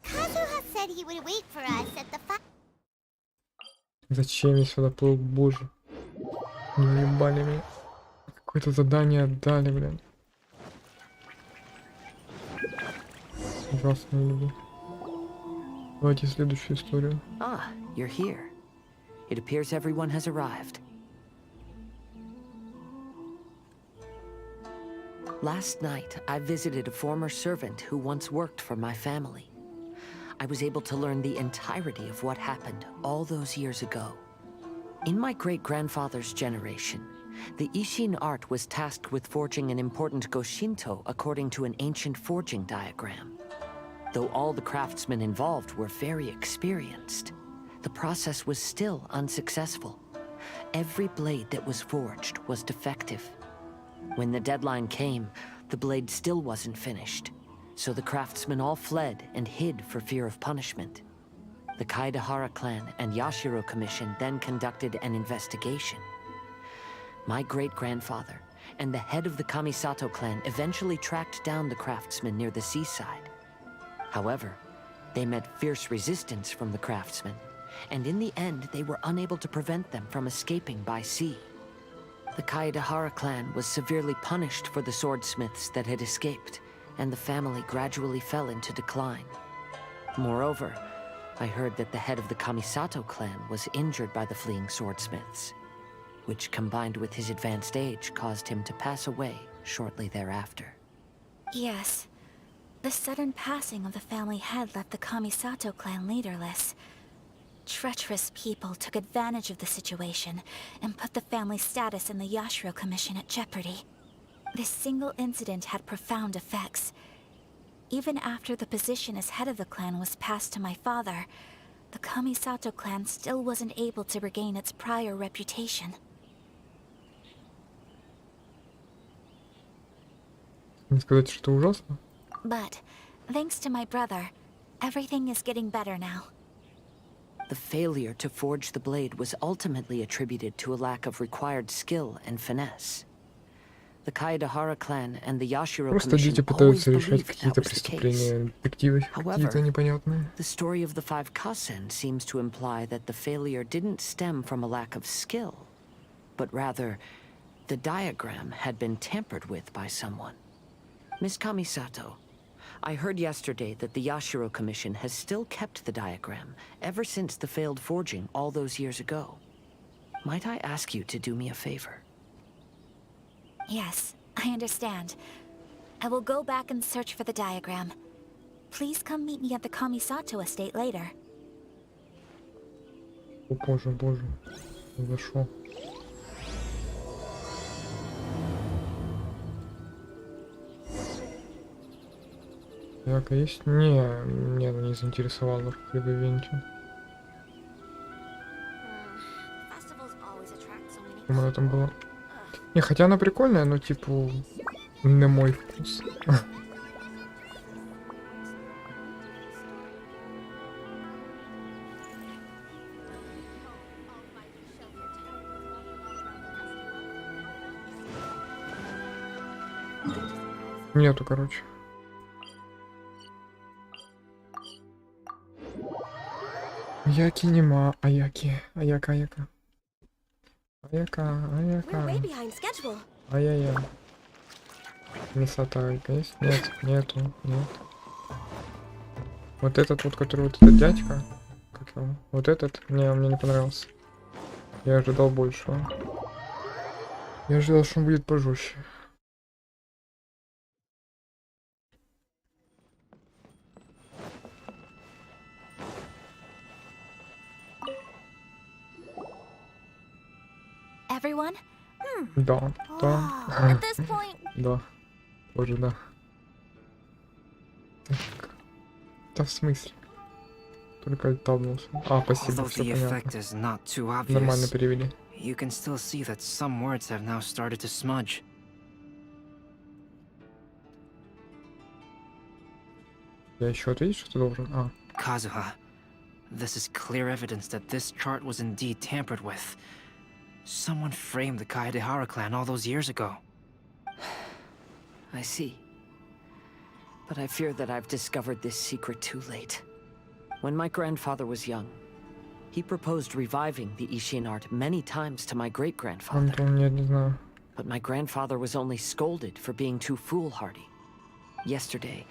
Kazuha said he would wait for us at the Зачем я сюда плыл, боже? Не уебали меня. Какое-то задание отдали, блин. Ужасно не люблю. Давайте следующую историю. Ah, you're here. It appears everyone has arrived. Last night, I visited a former servant who once worked for my family. I was able to learn the entirety of what happened all those years ago. In my great-grandfather's generation, the Ishin art was tasked with forging an important Goshinto according to an ancient forging diagram. Though all the craftsmen involved were very experienced, the process was still unsuccessful. Every blade that was forged was defective. When the deadline came, the blade still wasn't finished, so the craftsmen all fled and hid for fear of punishment. The Kaidahara clan and Yashiro Commission then conducted an investigation. My great-grandfather and the head of the Kamisato clan eventually tracked down the craftsmen near the seaside. However, they met fierce resistance from the craftsmen, and in the end they were unable to prevent them from escaping by sea. The Kaidahara clan was severely punished for the swordsmiths that had escaped, and the family gradually fell into decline. Moreover, I heard that the head of the Kamisato clan was injured by the fleeing swordsmiths, which combined with his advanced age caused him to pass away shortly thereafter. Yes. The sudden passing of the family head left the Kamisato clan leaderless. Treacherous people took advantage of the situation and put the family's status in the Yashiro Commission at jeopardy. This single incident had profound effects. Even after the position as head of the clan was passed to my father, the Kamisato clan still wasn't able to regain its prior reputation. Не сказать, что ужасно. But, thanks to my brother, everything is getting better now. The failure to forge the blade was ultimately attributed to a lack of required skill and finesse. The Kaedahara clan and the Yashiro Просто Commission дети always пытаются решать believed that какие-то was the case. преступления, детективы какие-то However, непонятные. the story of the 5 Kasen seems to imply that the failure didn't stem from a lack of skill, but rather, the diagram had been tampered with by someone. Miss Kamisato, I heard yesterday that the Yashiro Commission has still kept the diagram ever since the failed forging all those years ago. Might I ask you to do me a favor? Yes, I understand. I will go back and search for the diagram. Please come meet me at the Kamisato estate later. О, боже, боже. Зашел. Яка есть? Не, меня она не заинтересовала в какой-либо ивенте. Думаю, там было. Не, хотя она прикольная, но типа не мой вкус. Нету, короче. Яки нема, аяка. Ай-яй-яй. Мисатайка есть? Нет, нету. Вот этот вот, который вот этот дядька. Как его? Вот этот? Не, он мне не понравился. Я ожидал большего. Я ожидал, что он будет пожестче. Everyone? Да. At this point... Да. Боже, да. Да в смысле? Только табнулся. А, спасибо, Although все the effect понятно. is not too obvious, Нормально перевели. you can still see that some words have now started to smudge. Я еще ответить, что ты должен? А. Kazuha, this is clear evidence that this chart was indeed tampered with. Someone framed the Kaedahara clan all those years ago. I see. But I fear that I've discovered this secret too late. When my grandfather was young, he proposed reviving the Ishin art many times to my great-grandfather. Антон, я не знаю. But my grandfather was only scolded for being too foolhardy. Yesterday,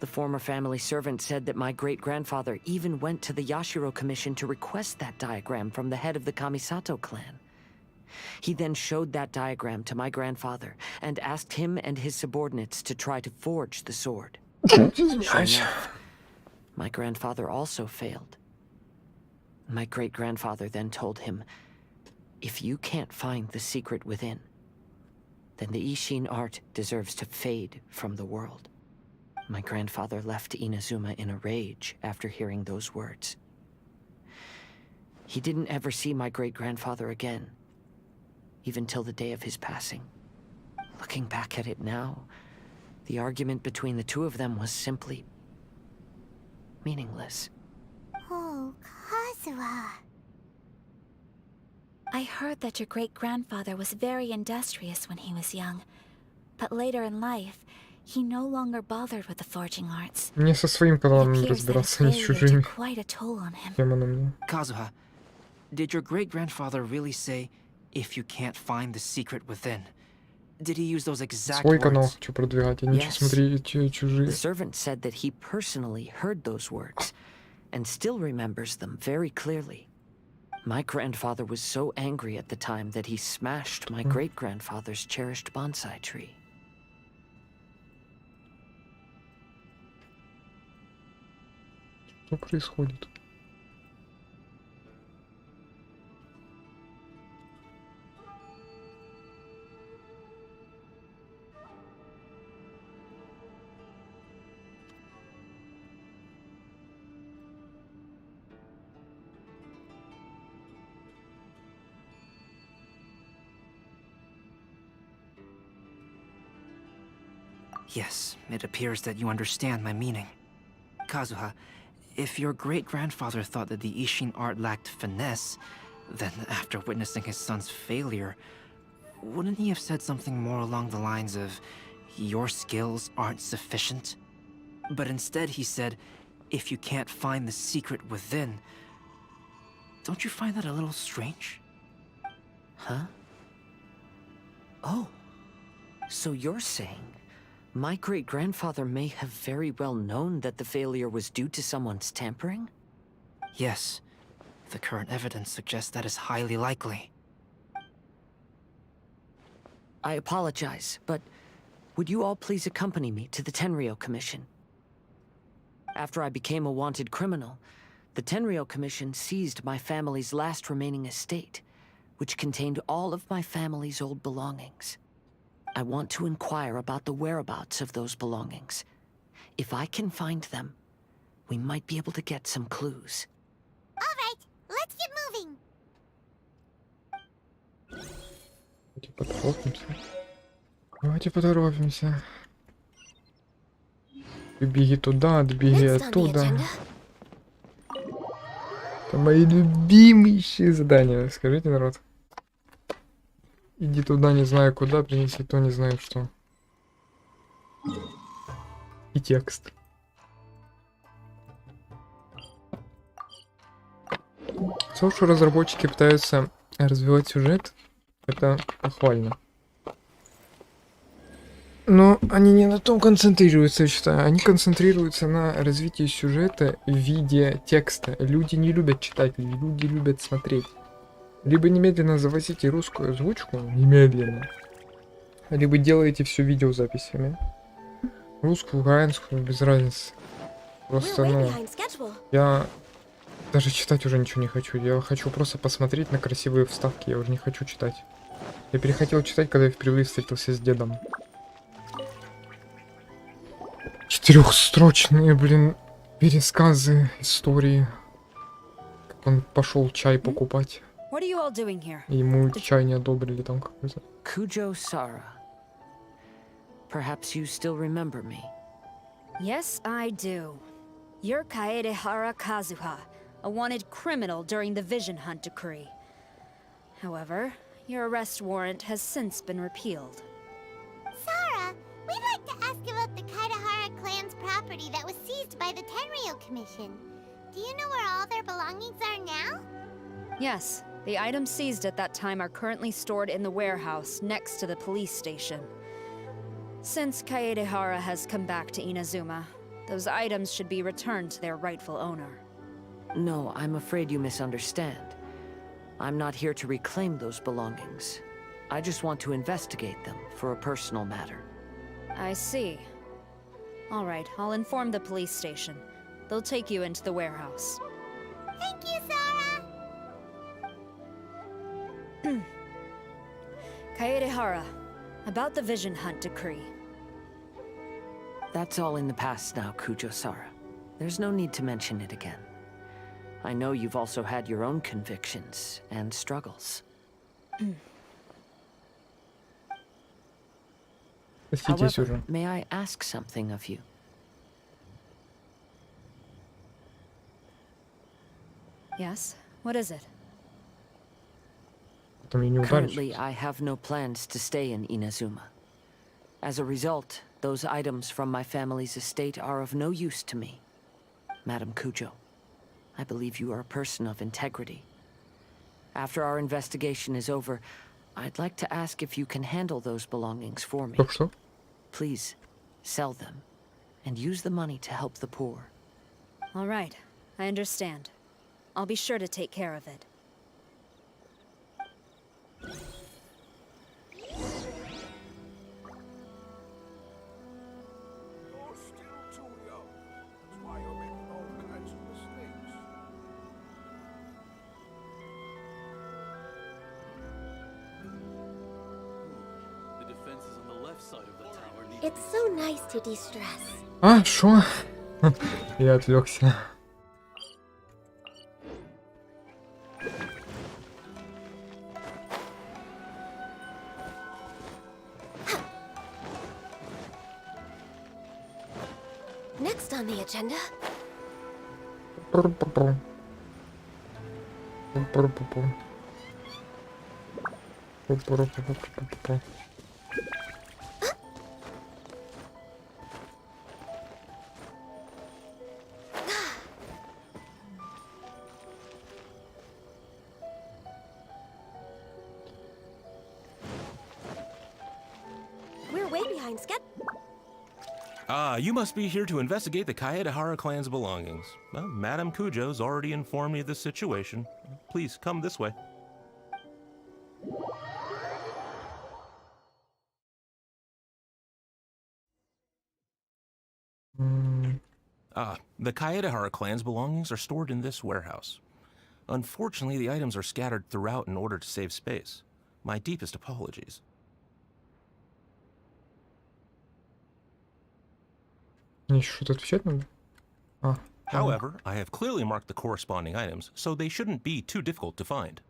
the former family servant said that my great-grandfather even went to the Yashiro Commission to request that diagram from the head of the Kamisato clan. He then showed that diagram to my grandfather and asked him and his subordinates to try to forge the sword. Sure enough, my grandfather also failed. My great-grandfather then told him, if you can't find the secret within, then the Ishin art deserves to fade from the world. My grandfather left Inazuma in a rage after hearing those words. He didn't ever see my great-grandfather again, even till the day of his passing. Looking back at it now, the argument between the two of them was simply meaningless. Oh, Kazuha. I heard that your great-grandfather was very industrious when he was young, but later in life, he no longer bothered with the forging arts. Мне со своим каналом не разбираться, не с чужими. Quite a toll on him. Тема на мне. Kazuha, did your great-grandfather really say, if you can't find the secret within? Did he use those exact Свой канал words? хочу продвигать, а не Yes. смотри чужие. The servant said that he personally heard those words and still remembers them very clearly. My grandfather was so angry at the time that he smashed my great-grandfather's cherished bonsai tree. Что происходит? Yes, it appears that you understand my meaning. Kazuha, If your great-grandfather thought that the Ishin art lacked finesse, then after witnessing his son's failure, wouldn't he have said something more along the lines of, "Your skills aren't sufficient"? But instead he said, "If you can't find the secret within." Don't you find that a little strange? Huh? Oh. So you're saying my great-grandfather may have very well known that the failure was due to someone's tampering? Yes. The current evidence suggests that is highly likely. I apologize, but would you all please accompany me to the Tenryou Commission? After I became a wanted criminal, the Tenryou Commission seized my family's last remaining estate, which contained all of my family's old belongings. I want to inquire about the whereabouts of those belongings. If I can find them, we might be able to get some clues. All right, let's get moving. Давайте поторопимся. Ты беги туда, ты беги оттуда. Это мои любимейшие задания. Скажите, народ. Иди туда, не знаю куда, принеси то, не знаю что. И текст. То, что разработчики пытаются развивать сюжет, это похвально. Но они не на том концентрируются, я считаю. Они концентрируются на развитии сюжета в виде текста. Люди не любят читать, люди любят смотреть. Либо немедленно завозите русскую озвучку, немедленно. Либо делаете все видеозаписями. Русскую, украинскую, без разницы. Просто, ну... Я даже читать уже ничего не хочу. Я хочу просто посмотреть на красивые вставки. Я уже не хочу читать. Я перехотел читать, когда я впервые встретился с дедом. Четырехстрочные, блин, пересказы истории. Как он пошел чай покупать. Ему чай не одобрили там какой-то. Kujo Sara. Perhaps you still remember me. Yes, I do. You're Kaedehara Kazuha, a wanted criminal during the Vision Hunt decree. However, your arrest warrant has since been repealed. Sarah, we'd like to ask about the Kaedehara clan's property that was seized by the Tenryou Commission. Do you know where all their belongings are now? Yes, the items seized at that time are currently stored in the warehouse next to the police station. Since Kaedehara has come back to Inazuma, those items should be returned to their rightful owner. No, I'm afraid you misunderstand. I'm not here to reclaim those belongings. I just want to investigate them for a personal matter. I see. All right, I'll inform the police station. They'll take you into the warehouse. Thank you, Sarah! Kaedehara, about the Vision Hunt decree. That's all in the past now, Kujo Sara. There's no need to mention it again. I know you've also had your own convictions and struggles. However, may I ask something of you? Yes? What is it? Currently, I have no plans to stay in Inazuma. As a result, those items from my family's estate are of no use to me. Madam Kujo, I believe you are a person of integrity. After our investigation is over, I'd like to ask if you can handle those belongings for me. Please, sell them, and use the money to help the poor. All right, I understand. I'll be sure to take care of it. It's so nice to de-stress. А, шо? Я отвлекся. Next on the agenda. Пу-пу-пу. Пу-пу-пу-пу. Пу-пу-пу-пу-пу-пу. We're way behind schedule. You must be here to investigate the Kaedehara clan's belongings. Well, Madame Kujo's already informed me of the situation. Please come this way. The Kaedehara clan's belongings are stored in this warehouse. Unfortunately, the items are scattered throughout in order to save space. My deepest apologies. Мне еще что-то отвечать надо? However, I have clearly marked the corresponding items, so they shouldn't be too difficult to find.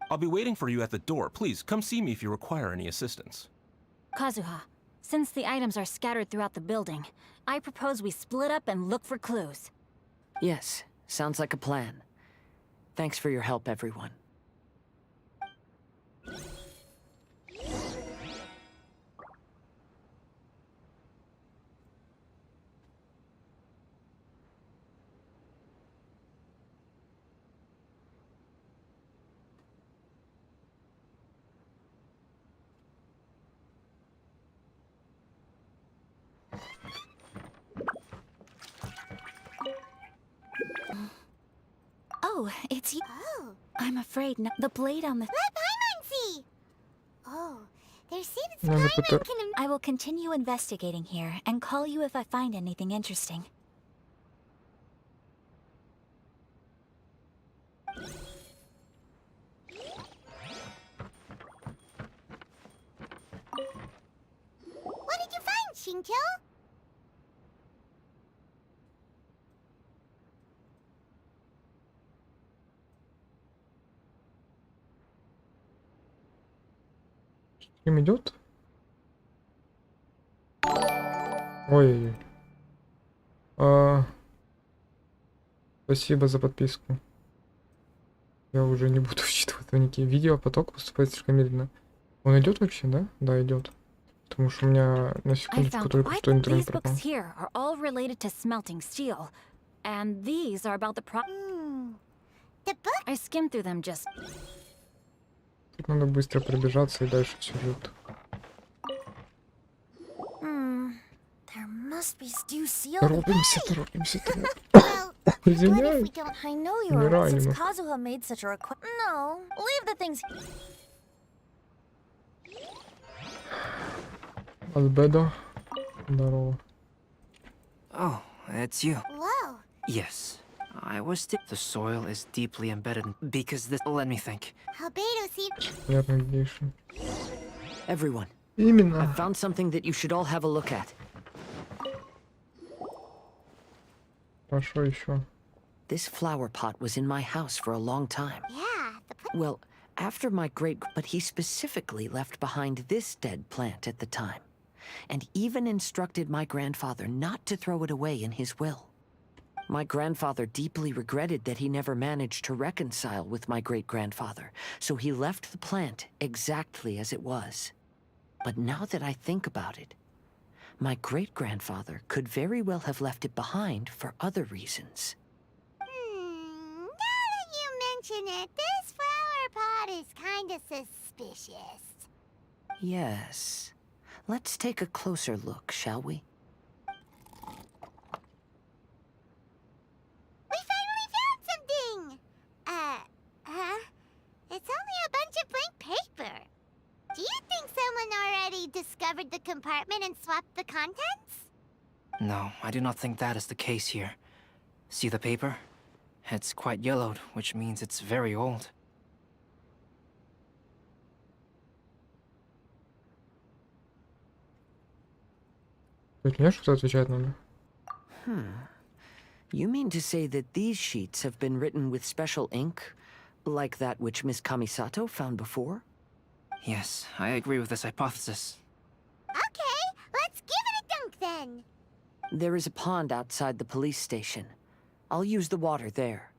I'll be waiting for you at the door. Please come see me if you require any assistance. Kazuha, since the items are scattered throughout the building, I propose we split up and look for clues. Yes, sounds like a plan. Thanks for your help, everyone. Oh, it's you. Oh. I'm afraid no. The blade on the. Let Paimon see! Oh, there seems Надо Paimon пота- can... I will continue investigating here and call you if I find anything interesting. What did you find, Shincho? Стрим идет? Ой. Спасибо за подписку. Я уже не буду считывать никакие видео, поток поступает слишком медленно. Он идет вообще, да? Да, идет. Потому что у меня на I секундочку found только quite что интернет these пропал. books here are all related to smelting steel, and these are about the The book? I skimmed through them just. Тут надо быстро пробежаться и дальше все идет. There must be stew seal. Торопимся, торопимся, торопимся. Well, what if Извиняюсь. we don't... I know you are Умираю right, since немножко. Kazuha made such a request. No, leave the things. Албедо. Здорово. Oh, it's you. Whoa. Yes. I was the soil is deeply embedded because this. Let me think. Albedo seems... Приятного Genshin. Everyone, Именно. I found something that you should all have a look at. Хорошо еще. This flower pot was in my house for a long time. Yeah, the... Well, after my but he specifically left behind this dead plant at the time, and even instructed my grandfather not to throw it away in his will. My grandfather deeply regretted that he never managed to reconcile with my great-grandfather, so he left the plant exactly as it was. But now that I think about it, my great-grandfather could very well have left it behind for other reasons. Now that you mention it, this flower pot is kinda suspicious. Yes. Let's take a closer look, shall we? We finally found something! It's only a bunch of blank paper. Do you think someone already discovered the compartment and swapped the contents? No, I do not think that is the case here. See the paper? It's quite yellowed, which means it's very old. Тут мне что-то отвечать надо. You mean to say that these sheets have been written with special ink, like that which Miss Kamisato found before? Yes, I agree with this hypothesis. Okay, let's give it a dunk then. There is a pond outside the police station. I'll use the water there.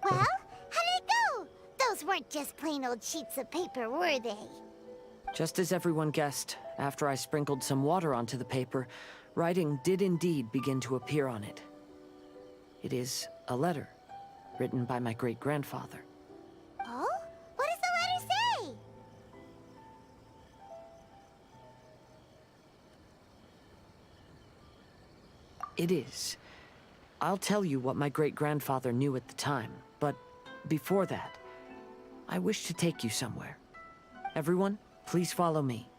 Well, how did it go? Those weren't just plain old sheets of paper, were they? Just as everyone guessed, after I sprinkled some water onto the paper, writing did indeed begin to appear on it. It is a letter, written by my great-grandfather. Oh? What does the letter say? It is. I'll tell you what my great-grandfather knew at the time, but before that, I wish to take you somewhere. Everyone, please follow me.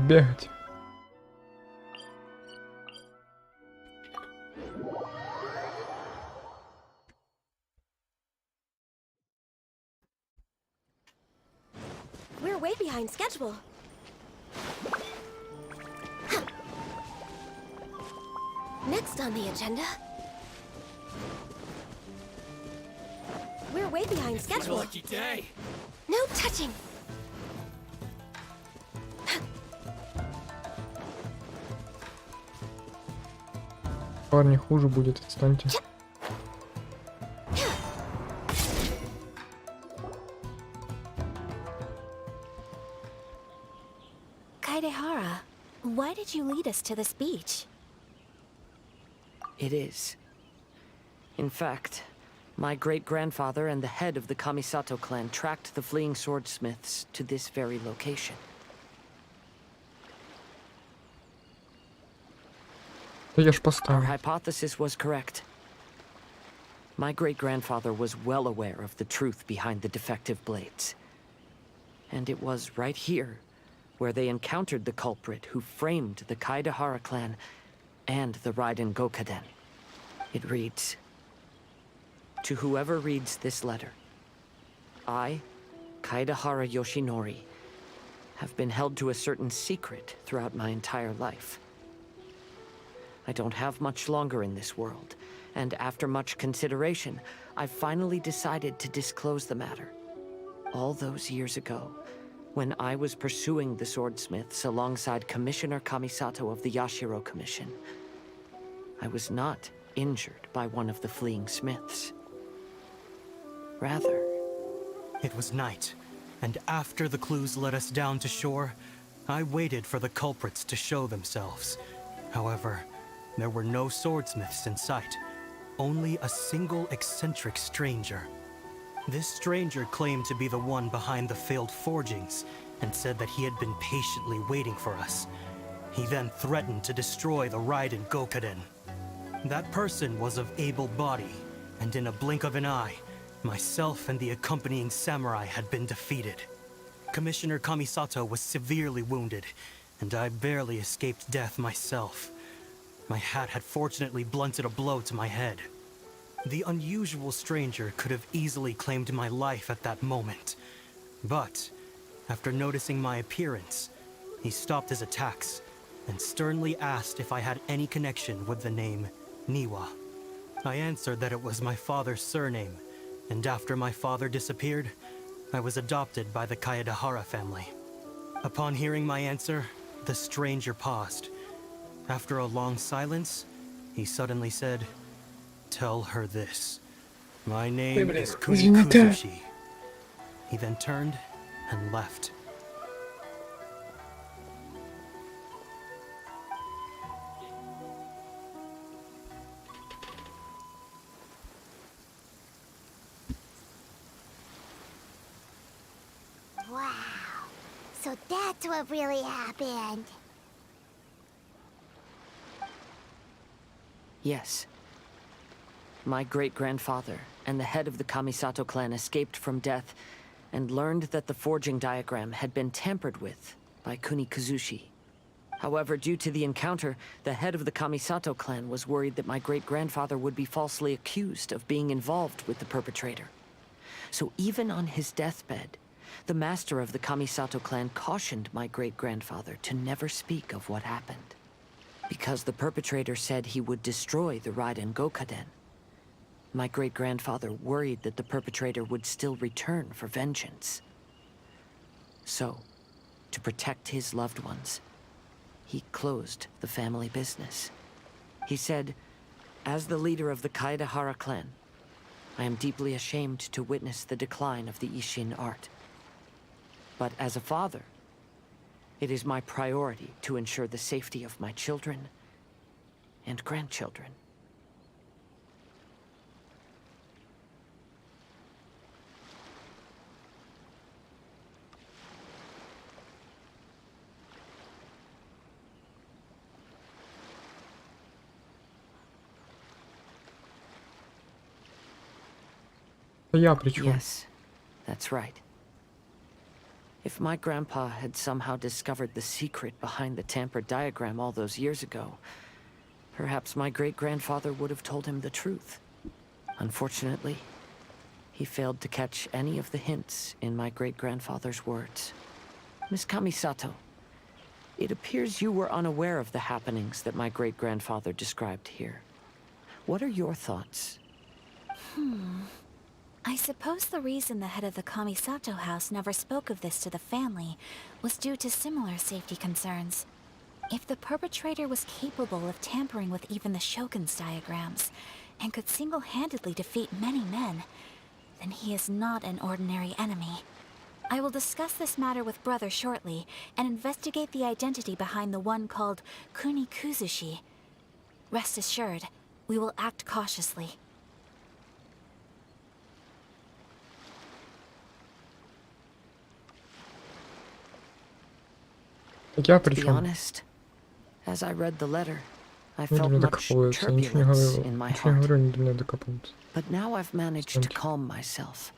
Бегать. We're way behind schedule. Next on the agenda. We're way behind schedule. Lucky day. No touching. Парни, хуже будет, отстаньте. Kaidehara, why did you lead us to this beach? It is. In fact, my great-grandfather and the head of the Kamisato clan tracked the fleeing swordsmiths to this very location. Да я ж Our поставил. hypothesis was correct. My great-grandfather was well aware of the truth behind the defective blades. And it was right here where they encountered the culprit who framed the Kaidehara clan and the Raiden Gokaden. It reads, "To whoever reads this letter, I, Kaidehara Yoshinori, have been held to a certain secret throughout my entire life. I don't have much longer in this world, and after much consideration, I finally decided to disclose the matter. All those years ago, when I was pursuing the swordsmiths alongside Commissioner Kamisato of the Yashiro Commission, I was not injured by one of the fleeing smiths. Rather, it was night, and after the clues led us down to shore, I waited for the culprits to show themselves. However, there were no swordsmiths in sight, only a single eccentric stranger. This stranger claimed to be the one behind the failed forgings, and said that he had been patiently waiting for us. He then threatened to destroy the Raiden Gokaden. That person was of able body, and in a blink of an eye, myself and the accompanying samurai had been defeated. Commissioner Kamisato was severely wounded, and I barely escaped death myself. My hat had fortunately blunted a blow to my head. The unusual stranger could have easily claimed my life at that moment. But, after noticing my appearance, he stopped his attacks and sternly asked if I had any connection with the name Niwa. I answered that it was my father's surname, and after my father disappeared, I was adopted by the Kaedehara family. Upon hearing my answer, the stranger paused. After a long silence, he suddenly said, "Tell her this. My name is Kunikuzushi." He then turned and left. Wow. So that's what really happened. yes. My great-grandfather and the head of the Kamisato clan escaped from death and learned that the forging diagram had been tampered with by Kunikuzushi. However, due to the encounter, the head of the Kamisato clan was worried that my great-grandfather would be falsely accused of being involved with the perpetrator. So even on his deathbed, the master of the Kamisato clan cautioned my great-grandfather to never speak of what happened. Because the perpetrator said he would destroy the Raiden Gokaden, my great-grandfather worried that the perpetrator would still return for vengeance. So, to protect his loved ones, he closed the family business. He said, "As the leader of the Kaedahara clan, I am deeply ashamed to witness the decline of the Isshin art. But as a father, it is my priority to ensure the safety of my children and grandchildren." Я при чём? Yes, that's right. If my grandpa had somehow discovered the secret behind the tampered diagram all those years ago, perhaps my great-grandfather would have told him the truth. Unfortunately, he failed to catch any of the hints in my great-grandfather's words. Miss Kamisato, it appears you were unaware of the happenings that my great-grandfather described here. What are your thoughts? I suppose the reason the head of the Kamisato house never spoke of this to the family was due to similar safety concerns. If the perpetrator was capable of tampering with even the Shogun's diagrams, and could single-handedly defeat many men, then he is not an ordinary enemy. I will discuss this matter with Brother shortly, and investigate the identity behind the one called Kuni Kuzushi. Rest assured, we will act cautiously. Я при To be чём? honest, as I read the letter, I Не felt до меня much докапываются. Я ничего не turbulence говорил. in my Ничего не heart. говорю, они до меня докапываются. But now I've managed to calm myself.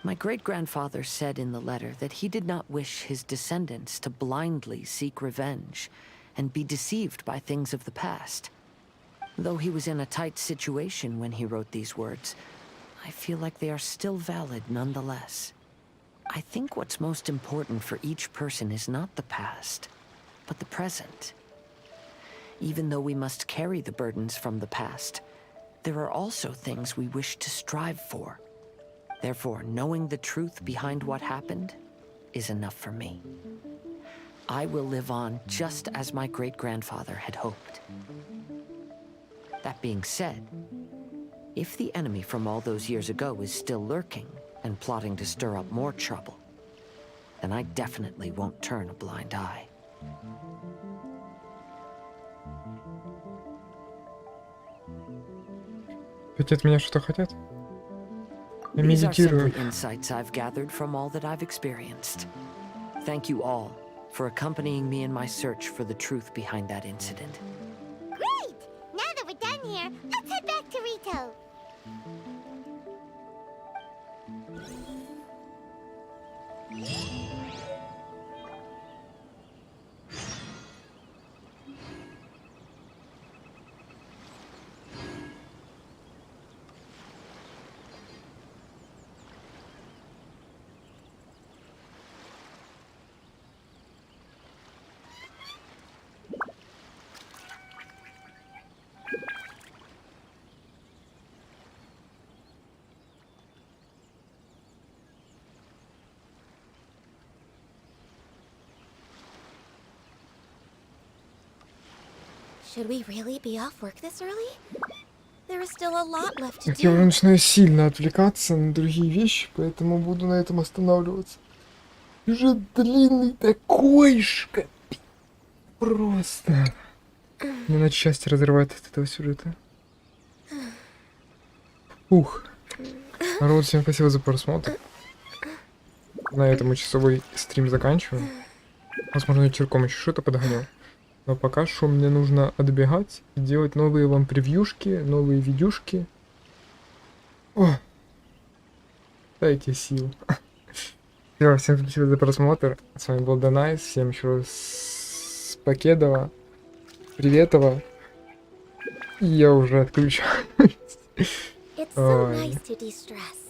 My great-grandfather said in the letter that he did not wish his descendants to blindly seek revenge and be deceived by things of the past. Though he was in a tight situation when he wrote these words, I feel like they are still valid nonetheless. I think what's most important for each person is not the past, but the present. Even though we must carry the burdens from the past, there are also things we wish to strive for. Therefore, knowing the truth behind what happened is enough for me. I will live on just as my great-grandfather had hoped. That being said, if the enemy from all those years ago is still lurking and plotting to stir up more trouble, then I definitely won't turn a blind eye. Ведь от меня что-то хотят? Я These are медитирую. simply insights I've gathered from all that I've experienced. Thank you all for accompanying me in my search for the truth behind that incident. Great! Now that we're done here, let's head back to Rito. Should we really be off work this early? There is still a lot left to Так я уже do. начинаю сильно отвлекаться на другие вещи, поэтому буду на этом останавливаться. Сюжет длинный такой ж, капец. Просто. Меня на части разрывает от этого сюжета. Ух. Народ, всем спасибо за просмотр. На этом мы часовой стрим заканчиваем. Возможно, вечерком еще что-то подгоню. Но пока что мне нужно отбегать и делать новые вам превьюшки, новые видюшки. О! Дайте сил. Все, всем спасибо за просмотр. С вами был Данайс. Всем еще раз Покедова. Приветова. И я уже отключаюсь. It's so nice to de-stress.